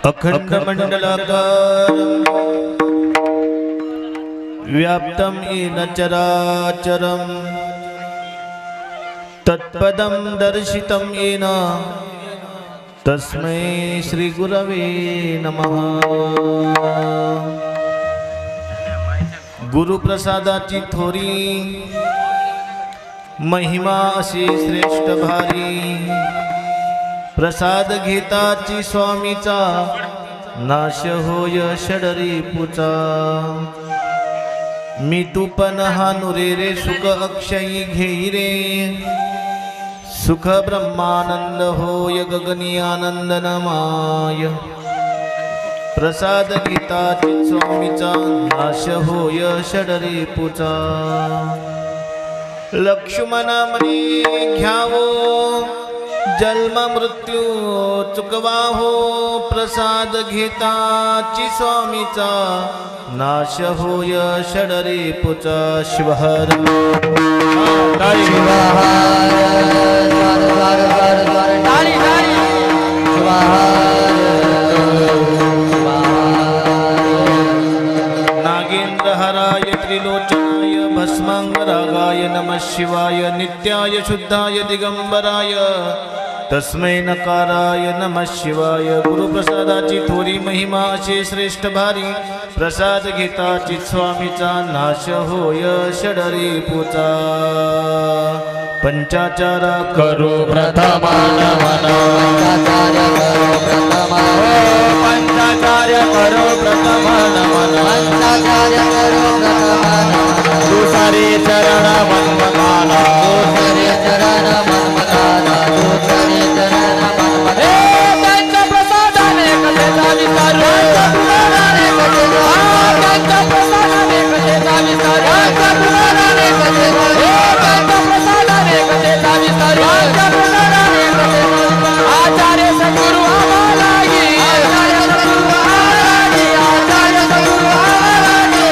अखंड मंडलाकार व्याप्तं येन चराचरं तत्पदं दर्शितं येन तस्मै श्री गुरवे नमः। गुरुप्रसादाची थोरी महिमा अशी श्रेष्ठ भारी, प्रसाद घेताची स्वामीचा नाश होय षडरिपुचा। मी तू पण हा नुरे रे सुख अक्षयी घेई रे, सुख ब्रह्मानंद होय गगनी आनंद नमाय। प्रसाद घेताची स्वामीचा नाश होय षडरिपुचा। लक्ष्मणा म्हणे घ्यावो जन्म मृत्यू चुकवा हो, प्रसाद घेताची स्वामीचा नाश होय षडरिपुचा। शिवहर नागेंद्र हराय त्रिलोचनाय भस्मांगरागाय नमः शिवाय। नित्याय शुद्धाय दिगंबराय तस्मै नकाराय नमः शिवाय। गुरुप्रसादाची थोरी महिमा अशी श्रेष्ठ भारी, प्रसाद घेताची स्वामीचा नाश होय षडरिपुचा। पंचाचार करो प्रथमान मना, पंचाचार्य करो प्रथमान मना, दुसरे चरण मनमगाना, दुसरे चरण मनमगाना, दुसरे चरण मनमगाना। त्यांच्या प्रसादाने कथेचा विस्तार, त्यांच्या प्रसादाने कथेचा विस्तार, त्यांच्या प्रसादाने कथेचा विस्तार, त्यांच्या प्रसादाने कथेचा विस्तार, त्यांच्या प्रसादाने कथेचा विस्तार। आचार्य सद्गुरु आम्हाला घे, आचार्य सद्गुरु आम्हाला घे, आचार्य सद्गुरु आम्हाला घे।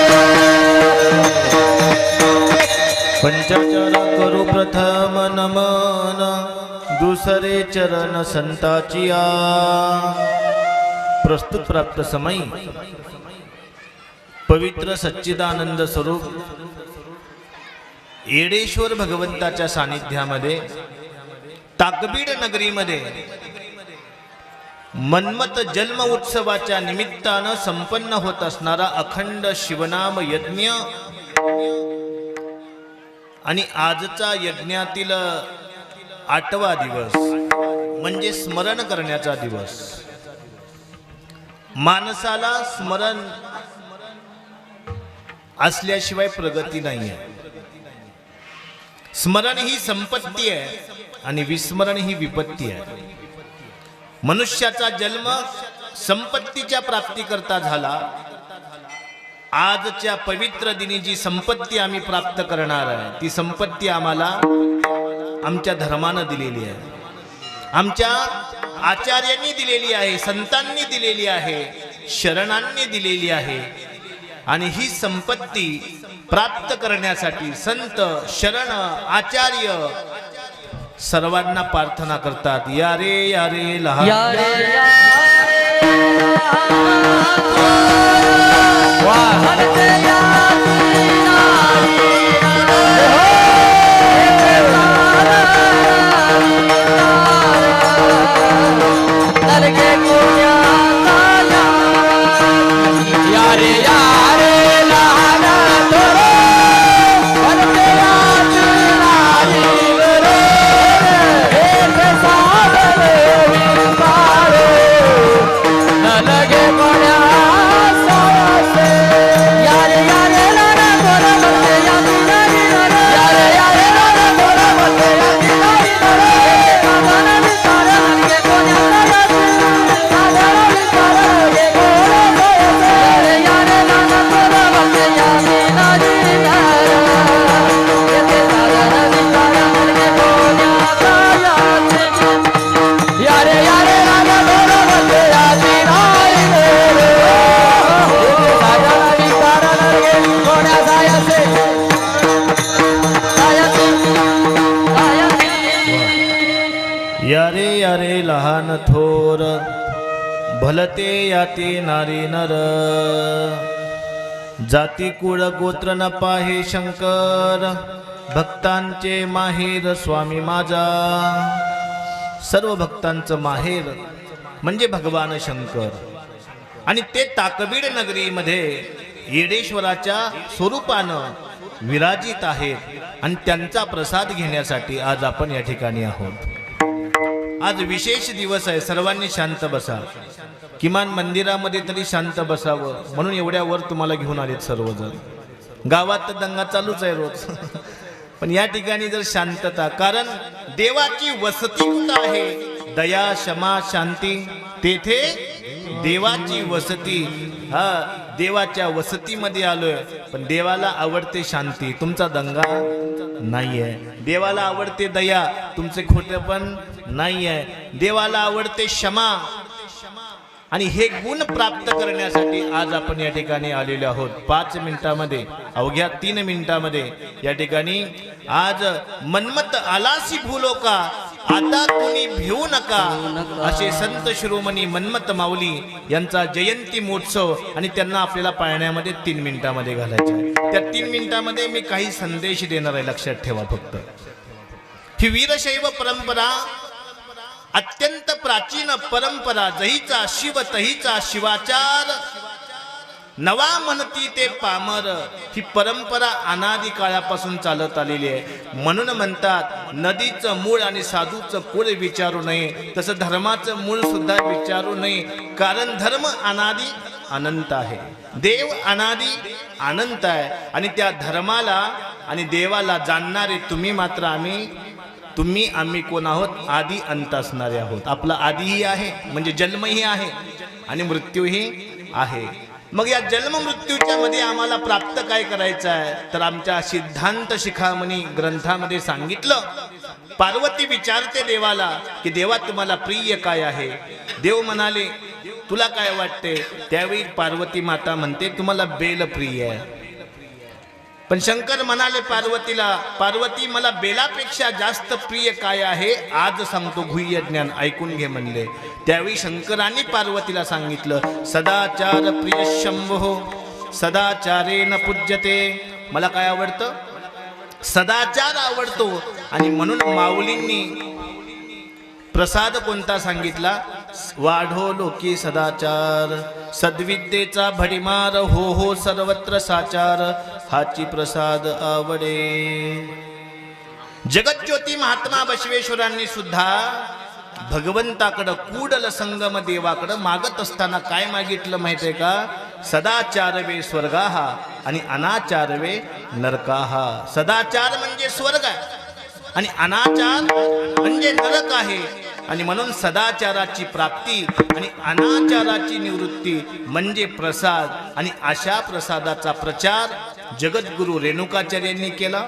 पंचाचार करू प्रथम नमन, दुसरे चरण संताचिया। प्रस्तुत प्राप्त समय पवित्र सच्चिदानंद स्वरूप येडेश्वर भगवंताच्या सानिध्यामध्ये ताकबीड नगरीमध्ये मन्मथ जन्म उत्सवाच्या निमित्तानं संपन्न होत असणारा अखंड शिवनाम यज्ञ आणि आजचा यज्ञातील 8वा दिवस म्हणजे स्मरण करण्याचा दिवस। माणसाला स्मरण असल्याशिवाय प्रगती नाही आहे। स्मरण ही संपत्ती आहे आणि विस्मरण ही विपत्ती आहे। मनुष्याचा जन्म संपत्तीच्या प्राप्तीकरता झाला। आजच्या पवित्र दिनी जी संपत्ती आम्ही प्राप्त करणार आहे ती संपत्ती आम्हाला आमच्या धर्मानं दिलेली आहे, आमच्या आचार्यांनी दिलेली आहे, संतांनी दिलेली आहे, शरणांनी दिलेली आहे। आणि ही संपत्ती प्राप्त करण्यासाठी संत शरण आचार्य सर्वांना प्रार्थना करतात, या रे या रे लहा, या रे या लगे भलते याते नारी नर, जाती कुळ गोत्र न पाहे शंकर, भक्तांचे माहेर स्वामी माझा. सर्व भक्तांचं माहेर म्हणजे भगवान शंकर, आणि ते ताकबीड नगरीमध्ये येडेश्वराच्या स्वरूपानं विराजित आहेत, आणि त्यांचा प्रसाद घेण्यासाठी आज आपण या ठिकाणी आहोत. आज विशेष दिवस आहे. सर्वांनी शांत बसा, किमान मंदिरामध्ये तरी शांत बसावं म्हणून एवढ्यावर तुम्हाला घेऊन आलेत सर्वजण. गावात तर दंगा चालूच आहे रोज पण या ठिकाणी जर शांतता, कारण देवाची वसती कुठं आहे? दया क्षमा शांती, तेथे देवाची वसती. हा, देवाच्या वसतीमध्ये आलोय, पण देवाला आवडते शांती, तुमचा दंगा नाहीये. देवाला आवडते दया, तुमचे खोटेपण नाहीये. देवाला आवडते क्षमा, आणि हे गुण प्राप्त करण्यासाठी आज आपण या ठिकाणी आलेलो आहोत. 5 मिनिटामध्ये, अवघ्या 3 मिनिटामध्ये या ठिकाणी आज मन्मथ आलासी भूलो का, आता तुम्ही भिवू नका, असे संत शिरोमणी मन्मथ माऊली यांचा जयंती महोत्सव, आणि त्यांना आपल्याला पाळण्यामध्ये 3 मिनिटामध्ये घालायचे आहे. त्या 3 मिनिटामध्ये मी काही संदेश देणार आहे, लक्षात ठेवा फक्त. ही वीरशैव परंपरा अत्यंत प्राचीन परंपरा, जहीचा शिव तहीचा शिवाचार, नवा म्हणती ते पामर. ही परंपरा अनादी काळापासून चालत आलेली आहे. म्हणून म्हणतात नदीचं मूळ आणि साधूचं कुळ विचारू नये, तसं धर्माचं मूळ सुद्धा विचारू नये, कारण धर्म अनादी अनंत आहे, देव अनादी अनंत आहे. आणि त्या धर्माला आणि देवाला जाणणारे तुम्ही मात्र आम्ही कोण आहोत? आधी अंत असणारे आहोत. आपला आधीही आहे म्हणजे जन्मही आहे आणि मृत्यूही आहे. मग या जन्म मृत्यूच्या मध्ये आम्हाला प्राप्त काय करायचं आहे? तर आमच्या सिद्धांत शिखामणी ग्रंथामध्ये सांगितलं. पार्वती विचारते देवाला की देवा तुम्हाला प्रिय काय आहे? देव म्हणाले तुला काय वाटते? त्यावेळी पार्वती माता म्हणते तुम्हाला बेल प्रिय आहे. पण शंकर म्हणाले पार्वतीला, पार्वती मला बेलापेक्षा जास्त प्रिय काय आहे? आज सांगतो गुह्य ज्ञान, ऐकून घे म्हणले. त्यावेळी शंकरांनी पार्वतीला सांगितलं सदाचार प्रिय शंभो सदाचारेन पूज्यते. मला काय आवडतं? सदाचार आवडतो. आणि म्हणून माऊलींनी प्रसाद कोणता सांगितला? वाढो लोकी सदाचार, सद्विद्येचा भडीमार, हो हो सर्वत्र साचार, हाची प्रसाद आवडे. जगज्योती महात्मा बसवेश्वरांनी सुद्धा भगवंताकडं कूडल संगम देवाकडं मागत असताना काय मागितलं माहिती आहे का? सदाचार वे स्वर्गाहा आणि अनाचार वे नरकाहा. सदाचार म्हणजे स्वर्ग आणि अनाचार म्हणजे नरक आहे. आणि म्हणून सदाचाराची प्राप्ती आणि अनाचाराची निवृत्ती म्हणजे प्रसाद. आणि अशा प्रसादाचा प्रचार जगद्गुरु रेणुकाचार्यांनी केला.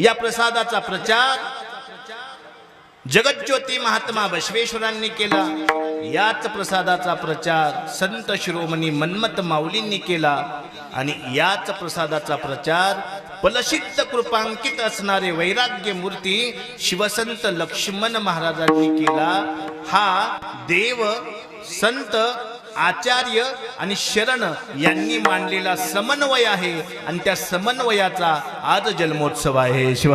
या प्रसादाचा प्रचार जगज्योती महात्मा बसवेश्वरांनी केला. याच प्रसादाचा प्रचार संत शिरोमणी मन्मथ माऊलींनी केला. आणि याच प्रसादाचा प्रचार फलसिद्ध कृपांकित असणारे वैराग्य मूर्ती शिवसंत लक्ष्मण महाराजांनी केला. हा देव, संत, आचार्य आणि शरण यांनी मांडलेला समन्वय आहे. आणि त्या समन्वयाचा आज जन्मोत्सव आहे. शिव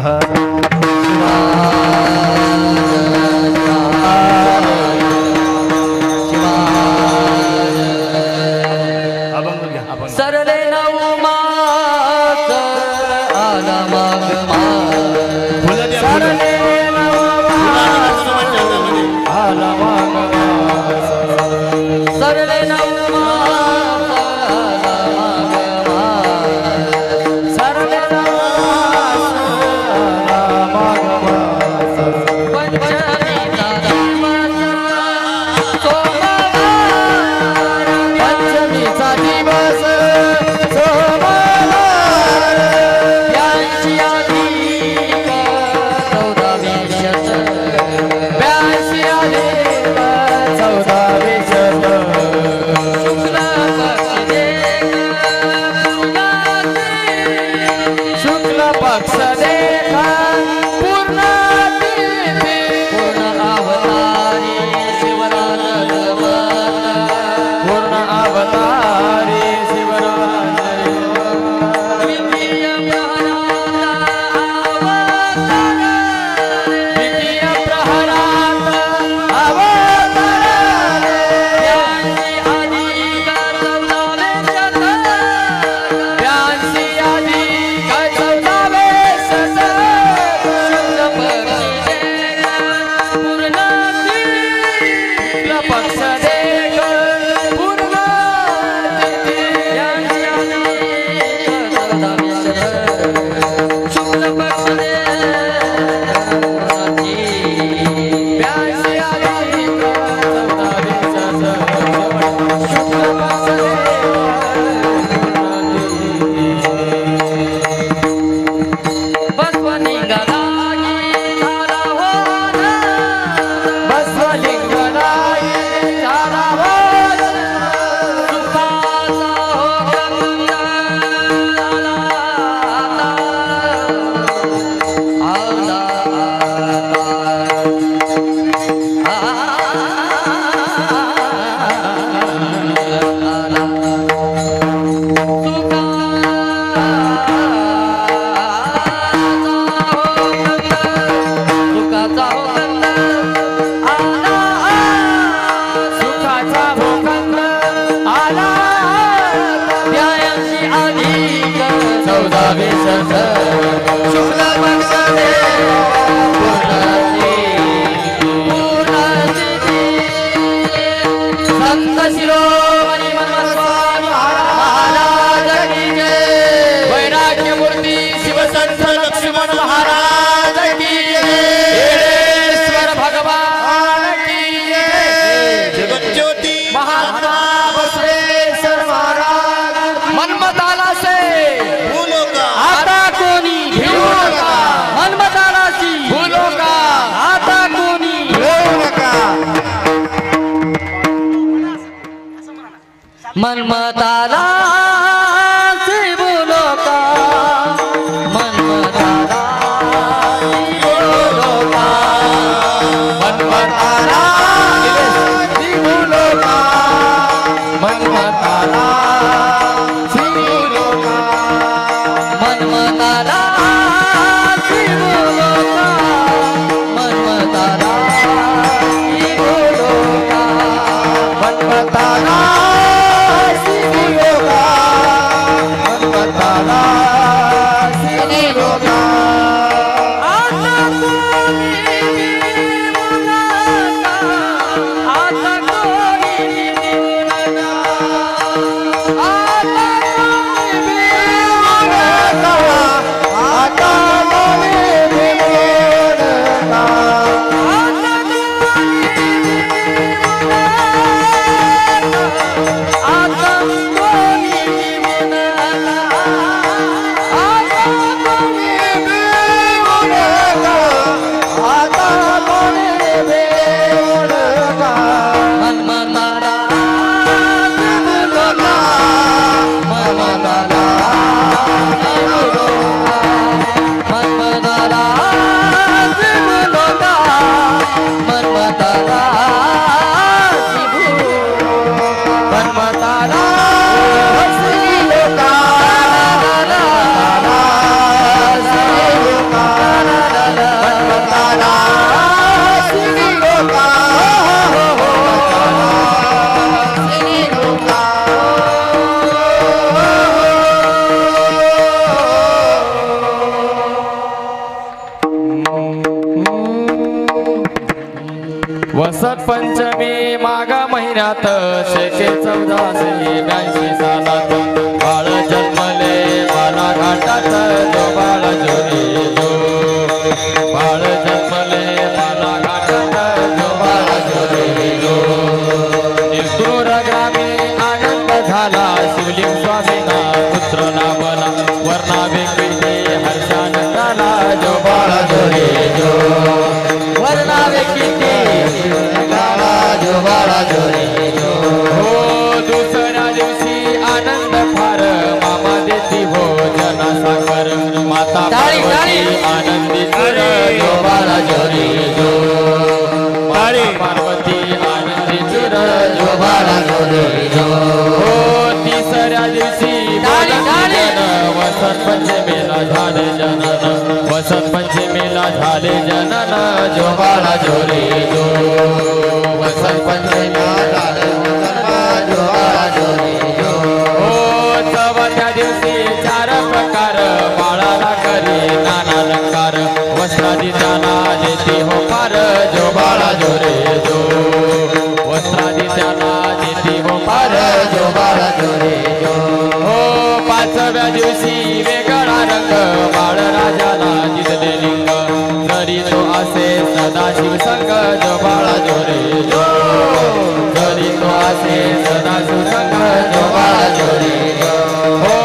सरले नऊ मास आला माग सरले नऊ मास आला माग सरले नऊ मास आला माग सरले नऊ मास आला माग पंचमीचा दिवस विष देख पूर्ण यांची अनेक चौदा विष शुक्ल पक्ष व्यासी अनेक चौदा विष शुक्ल पक्ष मनमताला से बोलो का मनमताला से बोलो का मनमताला से बोलो का मनमताला से बोलो का मनमताला से बोलो का मनमताला से बोलो का मनमताला वसत पंचमी माघ महिन्यात शेके 1482 सालात बाळ जन्मले बाला घाटात जो बाळ जोरी जो बाळ जन्मले बाला घाटात जो बाळ जोरी जो निष्ठुर ग्रामी आनंद झाला शिवलिंग स्वामीना पुत्र नामला वर्णावे किती हर्षानंदाला जो बाळ जोरी जो वर्णावे किती हो दुसऱ्या दिवशी आनंद फार मामा देती हो जना साखर माता पार्वती आनंदी चर जो बाळा जोरी जो पार्वती आनंदी चर जो बाळा जोरी जो हो तिसऱ्या दिवशी वसंत पंचमीला झाले जनन वसंत पंचमीला झाले जनन जो बाळा जोरी जो वसंत पंचमीला झाले जो बाळा जोरी जो हो चौथ्या दिवशी 4 प्रकार बाळाला करी नाना अलंकार वस्त्रादी त्याला देते हो फार जो बाळा जोरी जो वस्त्रादी त्याला देते हो पार जो बाळा जो रे जो हो पाचव्या दिवशी वेगळा रंग बाळराजाला जिजले लिंग जरी तो असे सदाशिव संग जो बाळा जो रे जो जरी तो असे सदाशिव संग जो बाळा जो रे जो हो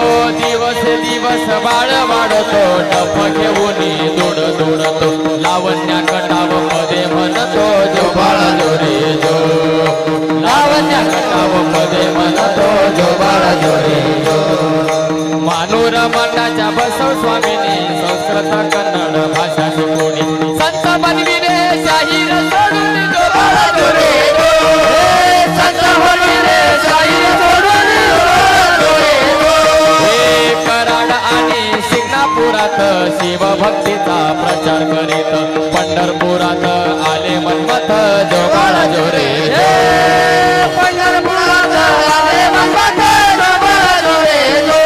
दिवस दिवस बाळ वाढतो टप घेऊन दोड दोडतो लावण्या कटाव मध्ये म्हणतो जो बाळा जो रे जो लावण्या कटाव मध्ये म्हणतो जो बाळा जो रे जो मानूर मठाच्या बसव स्वामीनी संस्कृत कन्नड भाषा शिकवणी संत बनविले शाहीर सोडून जो बाळा जो रे जो संत बनविले शाहीर सोडून जो बाळा जो रे जो कराड आणि शिंगणापुरात शिवभक्तीचा प्रचार करीत पंढरपुरात आले मनमथ जो बाळा जो रे जो पंढरपुरात आले मनमथ जो बाळा जो रे जो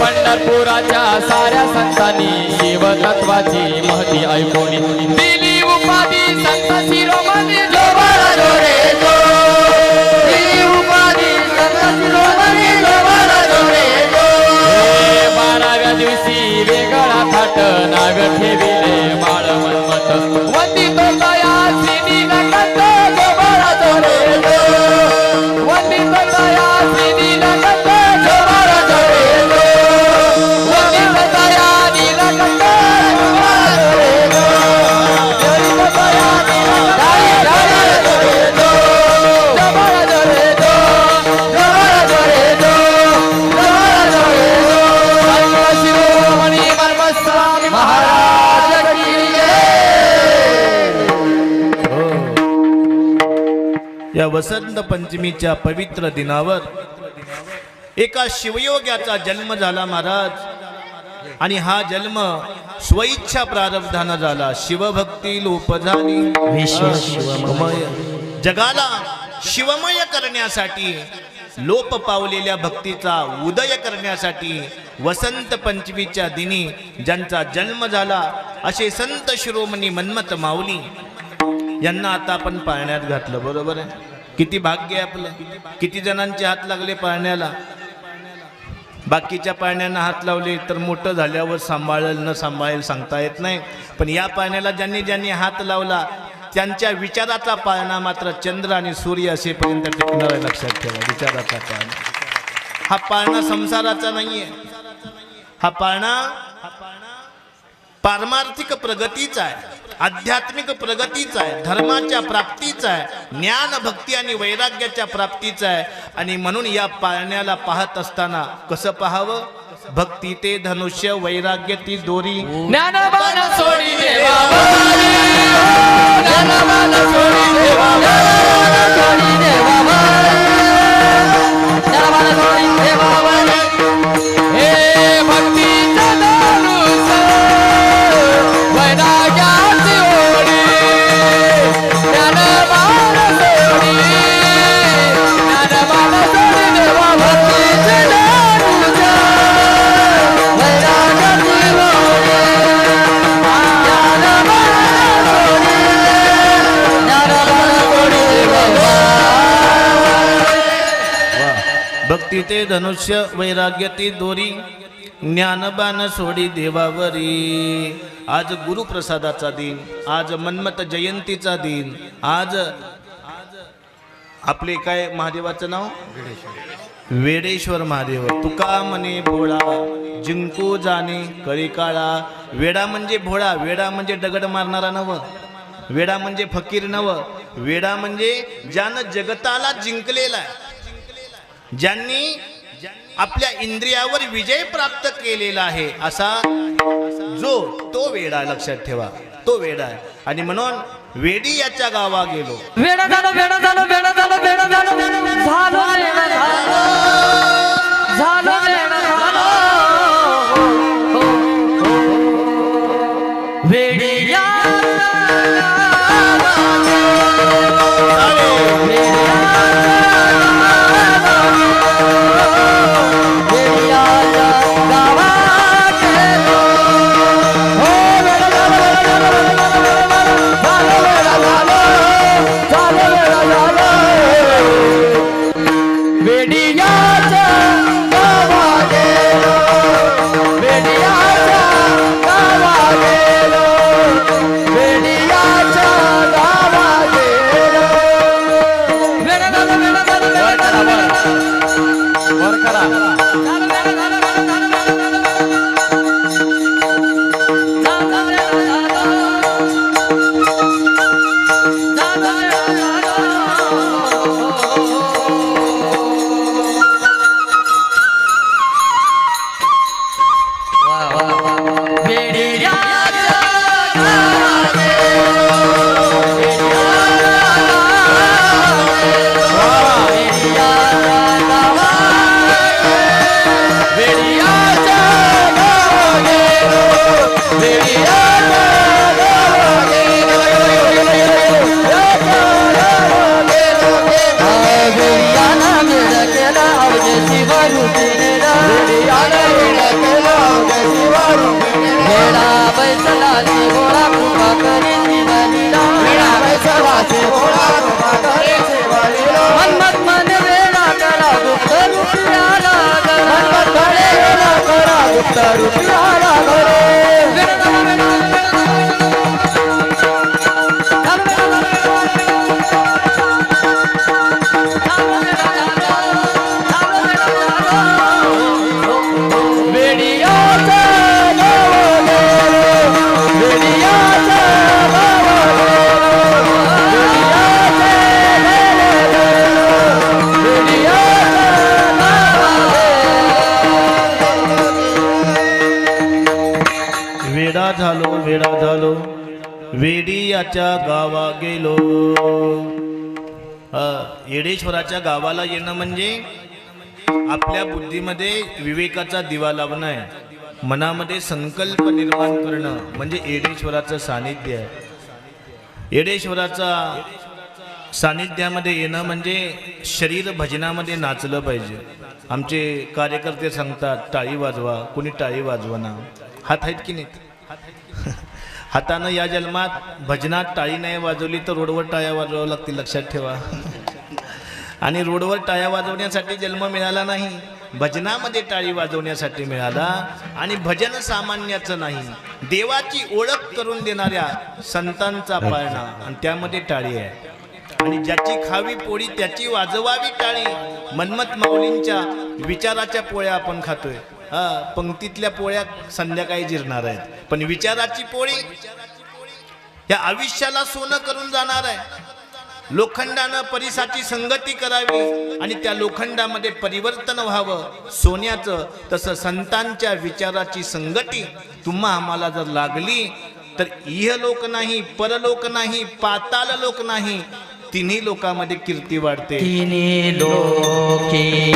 पंढरपुराच्या साऱ्या संतांनी शिवतत्वाची महती ऐकून दिली उपाधी संत शिरोमणी जो बाळा जो रे जो दिली उपाधी संत शिरोमणी जो बाळा जो रे जो 12व्या दिवशी वेगळा थाट नाग ठेविले बाळ मनमथ वंदितो दया श्रीनी नकत जो बाळा जो रे जो वंदितो दया श्रीनी नकत जो बाळा जो रे जो वंदितो दया नीलकंठ जो बाळा जो रे जो वंदितो दया नीलकंठ जो रे जो बाळा जो रे जो बाळा जो रे जो बाळा जो रे जो संत शिरोमणी मनमस्वामी महाराज की जय या वसंत पंचमीच्या पवित्र दिनावर एका शिवयोग्याचा जन्म झाला महाराज आणि हा जन्म स्वइच्छा प्रारब्धानं झाला शिवभक्ती लोप झाली विश्व शिवमय जगाला शिवमय करण्यासाठी लोप पावलेल्या भक्तीचा उदय करण्यासाठी वसंत पंचमीच्या दिनी ज्यांचा जन्म झाला असे संत शिरोमणी मनमथ माऊली यांना आता आपण पाळण्यात घातलं बरोबर आहे किती भाग्य आहे आपलं किती जणांचे हात लागले पाळण्याला बाकीच्या पाळण्यांना हात लावले तर मोठं झाल्यावर सांभाळेल न सांभाळेल सांगता येत नाही पण या पाळण्याला ज्यांनी ज्यांनी हात लावला त्यांच्या विचाराचा पाळणा मात्र चंद्र आणि सूर्य असेपर्यंत टिकणार आहे लक्षात ठेवा विचाराचा पाळणा हा पाळणा संसाराचा नाहीये हा पाळणा पारमार्थिक प्रगतीचा आहे आध्यात्मिक प्रगतीचा आहे धर्माच्या प्राप्तीचा आहे ज्ञान भक्ती आणि वैराग्याच्या प्राप्तीचा आहे आणि म्हणून या पाळण्याला पाहत असताना कसं पाहावं भक्ती ते धनुष्य वैराग्य ती दोरी ज्ञानबाण सोडी देवावरी ज्ञानबाण सोडी देवावरी ज्ञानबाण सोडी देवावरी हे भक्तीचा धनुष्य वैराग्याची ओढी ज्ञानबाण सोडी देवावरी भक्ती ते धनुष्य वैराग्य ती दोरी ज्ञानबाण सोडी देवावरी आज गुरुप्रसादाचा दिन आज मनमथ जयंतीचा दिन आज आपले काय महादेवाचं नाव वेडेश्वर महादेव तुका म्हणे भोळा जिंकू जाणे कळी काळा वेडा म्हणजे भोळा वेडा म्हणजे दगड मारणारा नव वेडा म्हणजे फकीर नव वेडा म्हणजे ज्यानं जगताला जिंकलेला आहे ज्यांनी आपल्या इंद्रियावर विजय प्राप्त केलेला आहे असा जो तो वेडा लक्षात ठेवा तो वेडा आहे आणि म्हणून वेडी याच्या गावा गेलो वेडा झालो वेडा झालो वेडा झालो वेडा झालो झालो वेडा झालो वेडा झालो वेडी या वर करा वेडा झालो वेडियाच्या गावा गेलो. येडेश्वराच्या गावाला येणं म्हणजे आपल्या बुद्धीमध्ये विवेकाचा दिवा लावणं आहे, मनामध्ये संकल्प निर्माण करणं म्हणजे येडेश्वराचं सानिध्य आहे. येडेश्वराचा सानिध्यामध्ये येणं म्हणजे शरीर भजनामध्ये नाचलं पाहिजे. आमचे कार्यकर्ते सांगतात टाळी वाजवा, कुणी टाळी वाजवना. हात आहेत की नाहीत? हातानं या जन्मात भजनात टाळी नाही वाजवली तर रोडवर टाळ्या वाजवावं लागतील, लक्षात ठेवा. आणि रोडवर टाळ्या वाजवण्यासाठी जन्म मिळाला नाही, भजनामध्ये टाळी वाजवण्यासाठी मिळाला. आणि भजन सामान्याचं नाही, देवाची ओळख करून देणाऱ्या संतांचा पाळणा, आणि त्यामध्ये टाळी आहे. आणि ज्याची खावी पोळी त्याची वाजवावी टाळी. मन्मथ माऊलींच्या विचाराच्या पोळ्या आपण खातोय. पंक्तीतल्या पोळ्या संध्याकाळी जिरणार आहेत, पण विचाराची पोळी या आयुष्याला सोनं करून जाणार आहे. लोखंडानं परिसाची संगती करावी आणि त्या लोखंडामध्ये परिवर्तन व्हावं सोन्याचं. तसं संतांच्या विचाराची संगती तुम्हा आम्हाला जर लागली तर इहलोक नाही, परलोक नाही, पाताल लोक नाही, तिन्ही लोकांमध्ये कीर्ती वाढते. तिन्ही लोकी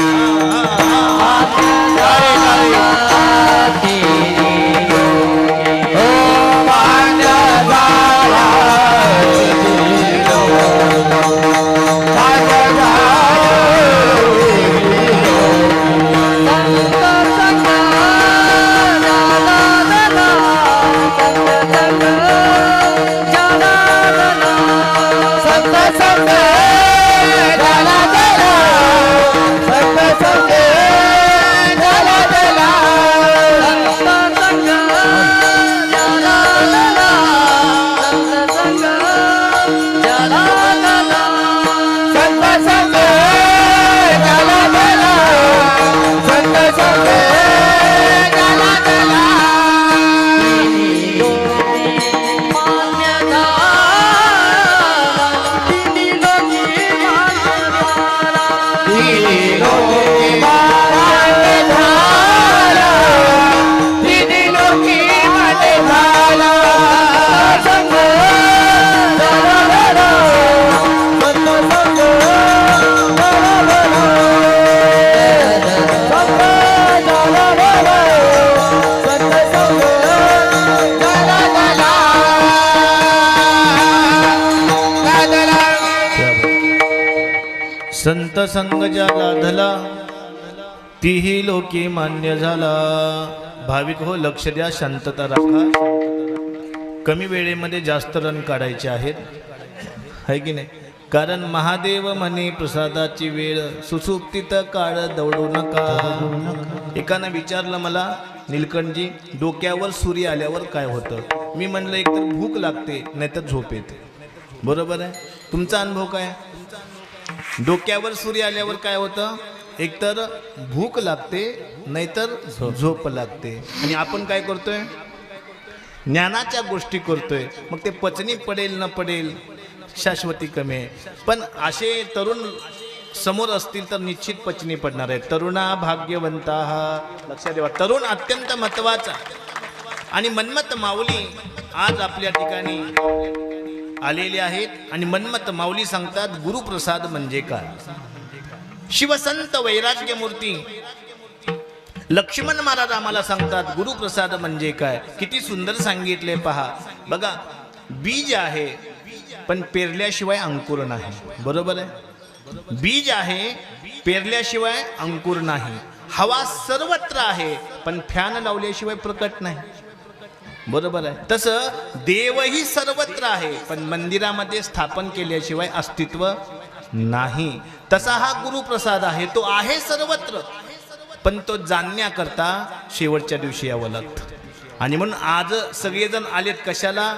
संत संग ज्याला धला तीही लोकी मान्य झाला. भाविक हो, लक्ष द्या, शांतता राखा. कमी वेळेमध्ये जास्त रन काढायचे आहेत, है की नाही? कारण महादेव म्हणे प्रसादाची वेळ, सुसुप्तीत काळ दौडू नका. एकानं विचारलं मला, नीलकंठजी डोक्यावर सूर्य आल्यावर काय होतं? मी म्हणलं एकतर भूक लागते नाहीतर झोप येते. बरोबर आहे. तुमचा अनुभव काय? डोक्यावर सूर्य आल्यावर काय होतं, एकतर भूक लागते नाहीतर झोप लागते. आणि आपण काय करतोय, ज्ञानाच्या गोष्टी करतोय. मग ते पचनी पडेल न पडेल शाश्वती कमी आहे. पण असे तरुण समोर असतील तर निश्चित पचनी पडणार आहे. तरुणा भाग्यवंता, लक्षात ठेवा, तरुण अत्यंत महत्वाचा. आणि मन्मथ माऊली आज आपल्या ठिकाणी आलेले आहेत. आणि मन्मथ माऊली सांगतात गुरुप्रसाद म्हणजे काय. शिवसंत वैराग्य मूर्ती लक्ष्मण महाराज आम्हाला सांगतात गुरुप्रसाद म्हणजे काय. किती सुंदर सांगितले पहा. बघा, बीज आहे पण पेरल्याशिवाय अंकुर नाही. बरोबर आहे, बीज आहे पेरल्याशिवाय अंकुर नाही. हवा सर्वत्र आहे पण फॅन लावल्याशिवाय प्रकट नाही. बरोबर आहे. तसं देवही सर्वत्र आहे पण मंदिरामध्ये स्थापन केल्याशिवाय अस्तित्व नाही. तसा हा गुरुप्रसाद आहे, तो आहे सर्वत्र पण तो जाणण्याकरता शेवटच्या दिवशी यावं लागतं. आणि म्हणून आज सगळेजण आलेत कशाला,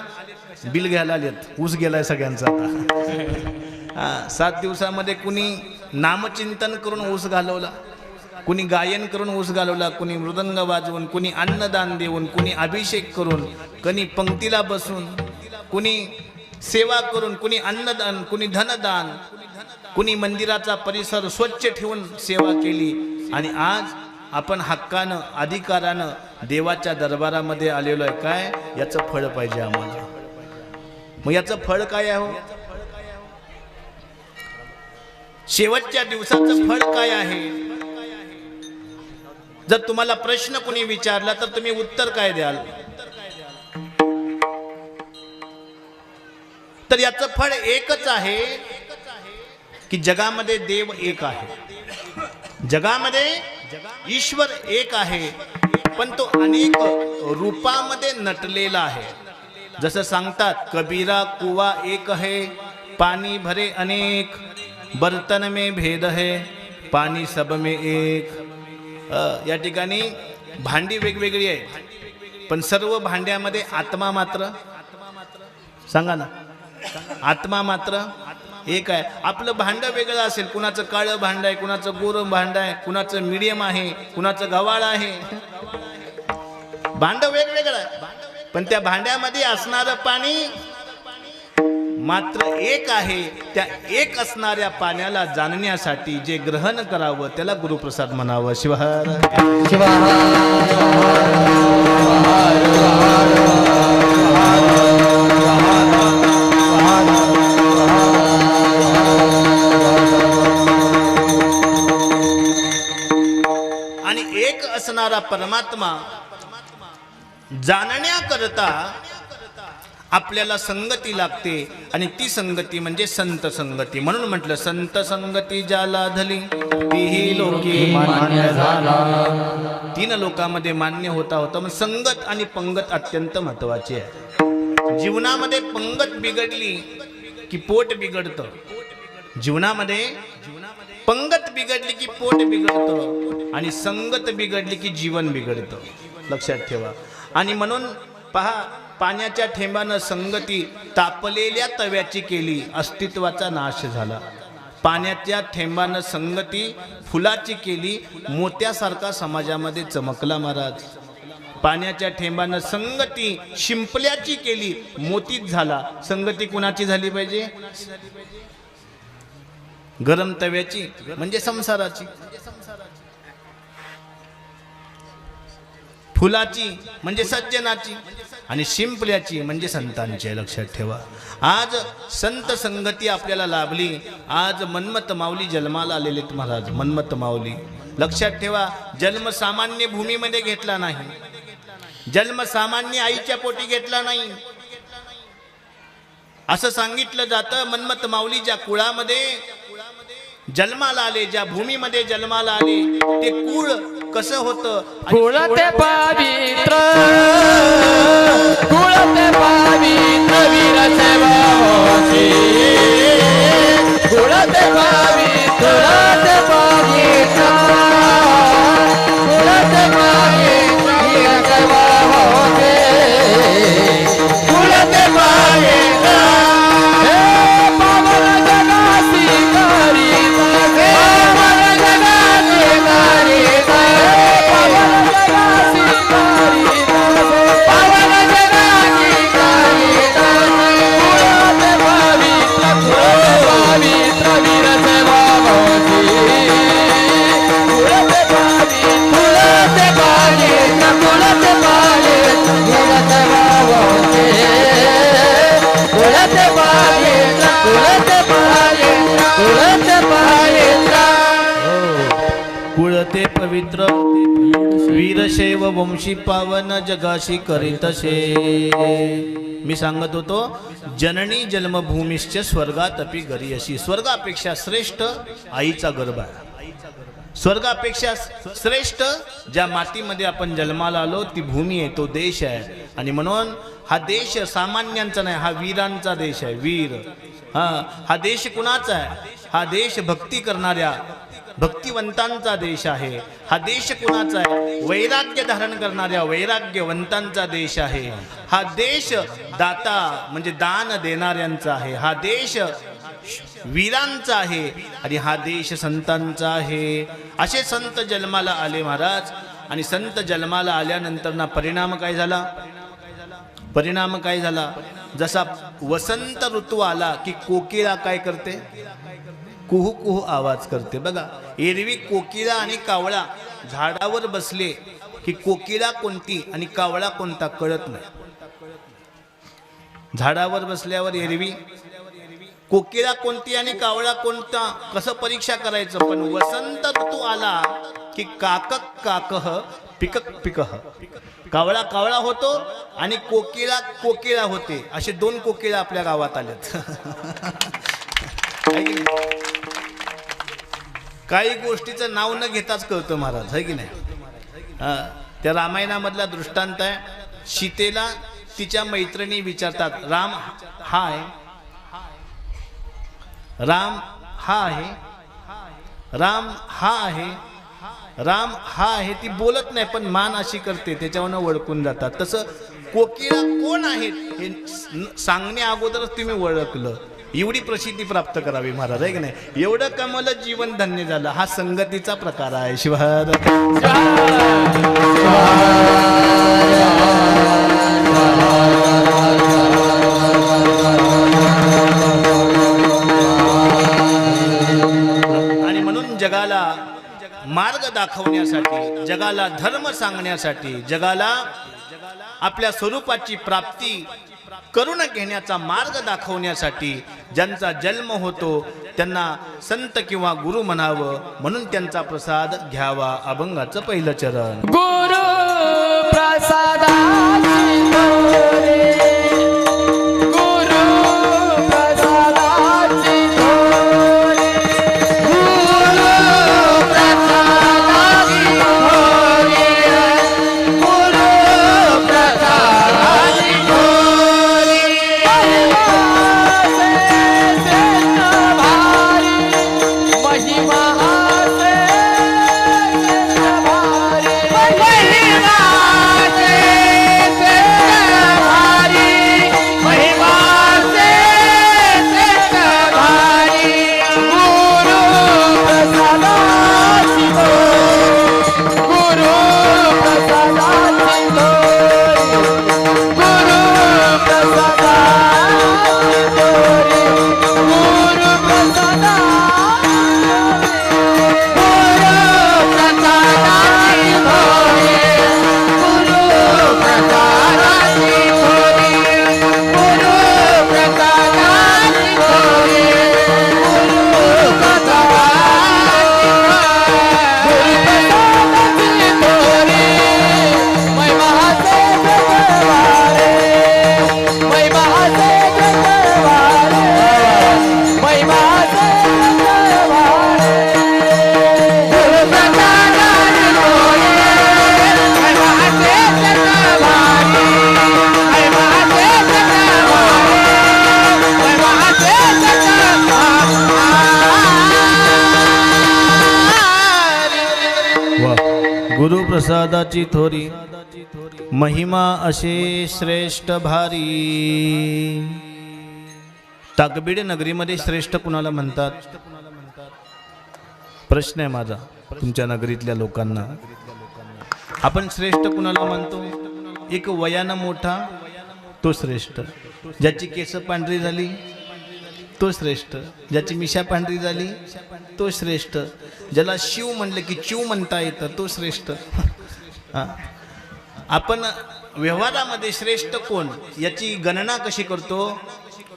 बिल घ्यायला आलेत. ऊस गेलाय सगळ्यांचा आता. 7 दिवसामध्ये कुणी नामचिंतन करून ऊस घालवला, कुणी गायन करून ऊस घालवला, कुणी मृदंग वाजवून, कुणी अन्नदान देऊन, कुणी अभिषेक करून, कुणी पंक्तीला बसून, कुणी सेवा करून, कुणी अन्नदान, कुणी धनदान, कुणी मंदिराचा परिसर स्वच्छ ठेवून सेवा केली. आणि आज आपण हक्कानं अधिकारानं देवाच्या दरबारामध्ये आलेलो आहे. काय याचं फळ पाहिजे आम्हाला. मग याचं फळ काय आहे हो? शेवटच्या दिवसाचं फळ काय आहे? जर तुम्हाला प्रश्न कोणी विचारला तर तुम्ही उत्तर काय द्याल? तर याचं फळ एकच आहे की जगामध्ये देव एक आहे, जगामध्ये ईश्वर एक आहे पण तो अनेक रूपामध्ये नटलेला आहे. जसं सांगतात कबीरा कुवा एक है पानी भरे अनेक, बर्तन में भेद है पानी सब में एक. या ठिकाणी भांडी वेगवेगळी आहेत पण सर्व भांड्यामध्ये आत्मा मात्र, सांगा ना, आत्मा मात्र एक आहे. आपलं भांडं वेगळं असेल, कुणाचं काळं भांड आहे, कुणाचं गोरं भांड आहे, कुणाचं मीडियम आहे, कुणाचं गव्हाळ आहे, भांड वेगवेगळं आहे पण त्या भांड्यामध्ये असणारं पाणी मात्र एक आहे. त्या एक असणाऱ्या पाण्याला जाणण्यासाठी जे ग्रहण करावं त्याला गुरुप्रसाद म्हणावं. शिवहर आणि एक असणारा परमात्मा जाणण्याकरता आपल्याला संगती लागते आणि ती संगती म्हणजे संत संगती. म्हणून म्हटलं संत संगती ज्याला धली तीही लोकी मान्य झाला. 3 लोकांमध्ये मान्य होता होता. मग संगत आणि पंगत अत्यंत महत्वाची आहे. जीवनामध्ये पंगत बिघडली की पोट बिघडतं, जीवनामध्ये पंगत बिघडली की पोट बिघडतं आणि संगत बिघडली की जीवन बिघडतं. लक्षात ठेवा. आणि म्हणून पहा, पाण्याच्या थेंबानं संगती तापलेल्या तव्याची केली, अस्तित्वाचा नाश झाला. पाण्याच्या थेंबानं संगती फुलाची केली, मोत्यासारखा समाजामध्ये चमकला महाराज. पाण्याच्या थेंबानं संगती शिंपल्याची केली, मोतीच झाला. संगती कुणाची झाली पाहिजे? गरम तव्याची म्हणजे संसाराची, फुलाची म्हणजे सज्जनाची आणि शिंपल्याची म्हणजे संतांची. लक्षात ठेवा. आज संत संगती आपल्याला लाभली. आज मन्मथ माऊली जन्माला आलेले महाराज. मन्मथ माऊली लक्षात ठेवा, जन्म सामान्य भूमीमध्ये घेतला नाही, जन्म सामान्य आईच्या पोटी घेतला नाही. असं सांगितलं जातं मन्मथ माऊली ज्या कुळामध्ये जन्माला आले, ज्या भूमीमध्ये जन्माला आले, ते कुळ कसं होतं? कुळ ते पवित्र, कुळ ते पवित्र वीर सेवाची, कुळ ते पवित्र, ते पवित्र, कुळ ते पवित्र वीर सेवाची, कुळ ते पवित्र हे पावन जगासी करी पवित्र वीरशैव वंशी पावन जगाशी करीतसे. मी सांगत होतो जननी जन्मभूमीश्च स्वर्गातपि गरीयसी. स्वर्गापेक्षा श्रेष्ठ आईचा गर्भ आहे. स्वर्गापेक्षा श्रेष्ठ ज्या मातीमध्ये आपण जन्माला आलो ती भूमी आहे, तो देश आहे. आणि म्हणून हा देश सामान्यांचा नाही, हा वीरांचा देश आहे. वीर हा देश कुणाचा आहे? हा देश भक्ती करणाऱ्या भक्तिवंतांचा देश आहे. हा देश कुणाचा आहे? वैराग्य धारण करणाऱ्या वैराग्यवंतांचा देश आहे. हा देश दाता म्हणजे दान देणाऱ्यांचा आहे. हा देश वीरांचा आहे आणि हा देश संतांचा आहे. असे संत जन्माला आले महाराज. आणि संत जन्माला आल्यानंतर ना परिणाम काय झाला? परिणाम काय झाला? जसा वसंत ऋतू आला की कोकिळा काय करते? कुहू कुहू आवाज करते. बघा, एरवी कोकिळा आणि कावळा झाडावर बसले की कोकिळा कोणती आणि कावळा कोणता कळत नाही. झाडावर बसल्यावर एरवी कोकिळा कोणती आणि कावळा कोणता कसं परीक्षा करायचं? पण वसंत ऋतू आला की काकक काकह पिकक पिकह. कावळा कावळा होतो आणि कोकिळा कोकिळा होते. असे दोन कोकिळा आपल्या गावात आल्यात. काही गोष्टीचं नाव न घेताच कळतं महाराज, है की नाही? त्या रामायणामधला दृष्टांत आहे. सीतेला तिच्या मैत्रिणी विचारतात, राम हा आहे? राम हा आहे? राम हा आहे? राम हा आहे. ती बोलत नाही पण मान अशी करते, त्याच्यावरनं ओळखून जातात. तसं कोकिळा कोण आहेत हे सांगण्या अगोदरच तुम्ही ओळखलं. एवढी प्रसिद्धी प्राप्त करावी महाराज, आहे की नाही? एवढं कमल जीवन धन्य झालं. हा संगतीचा प्रकार आहे. शिवाय आणि म्हणून जगाला मार्ग दाखवण्यासाठी, जगाला धर्म सांगण्यासाठी, जगाला आपल्या स्वरूपाची प्राप्ती करून घेण्याचा मार्ग दाखवण्यासाठी ज्यांचा जन्म होतो त्यांना संत किंवा गुरु म्हणावं. म्हणून त्यांचा प्रसाद घ्यावा. अभंगाचं पहिलं चरण. गुरु प्रसादाची थोरे, गुरु प्रसादाची थोरे, गुरु प्रसादाची थोरे, गुरु प्रसादाची थोरे. महिमा से श्रेष्ठ भारी, महिमा से श्रेष्ठ भारी, महिमा से श्रेष्ठ भारी, गुरु प्रसादाची थोरे, गुरु प्रसादाची थोरे, गुरु प्रसादाची थोरे, गुरु गुरु प्रसादाची थोरी, महिमा असे श्रेष्ठ भारी. ताकबीड नगरीमध्ये श्रेष्ठ कुणाला म्हणतात? प्रश्न आहे माझा तुमच्या नगरीतल्या लोकांना. आपण श्रेष्ठ कुणाला म्हणतो? एक वयानं मोठा तो श्रेष्ठ, ज्याची केस पांढरी झाली तो श्रेष्ठ, ज्याची मिशा पांढरी झाली तो श्रेष्ठ, ज्याला शिव म्हणलं की चिव म्हणता येतं तो श्रेष्ठ. आपण व्यवहारामध्ये श्रेष्ठ कोण याची गणना कशी करतो?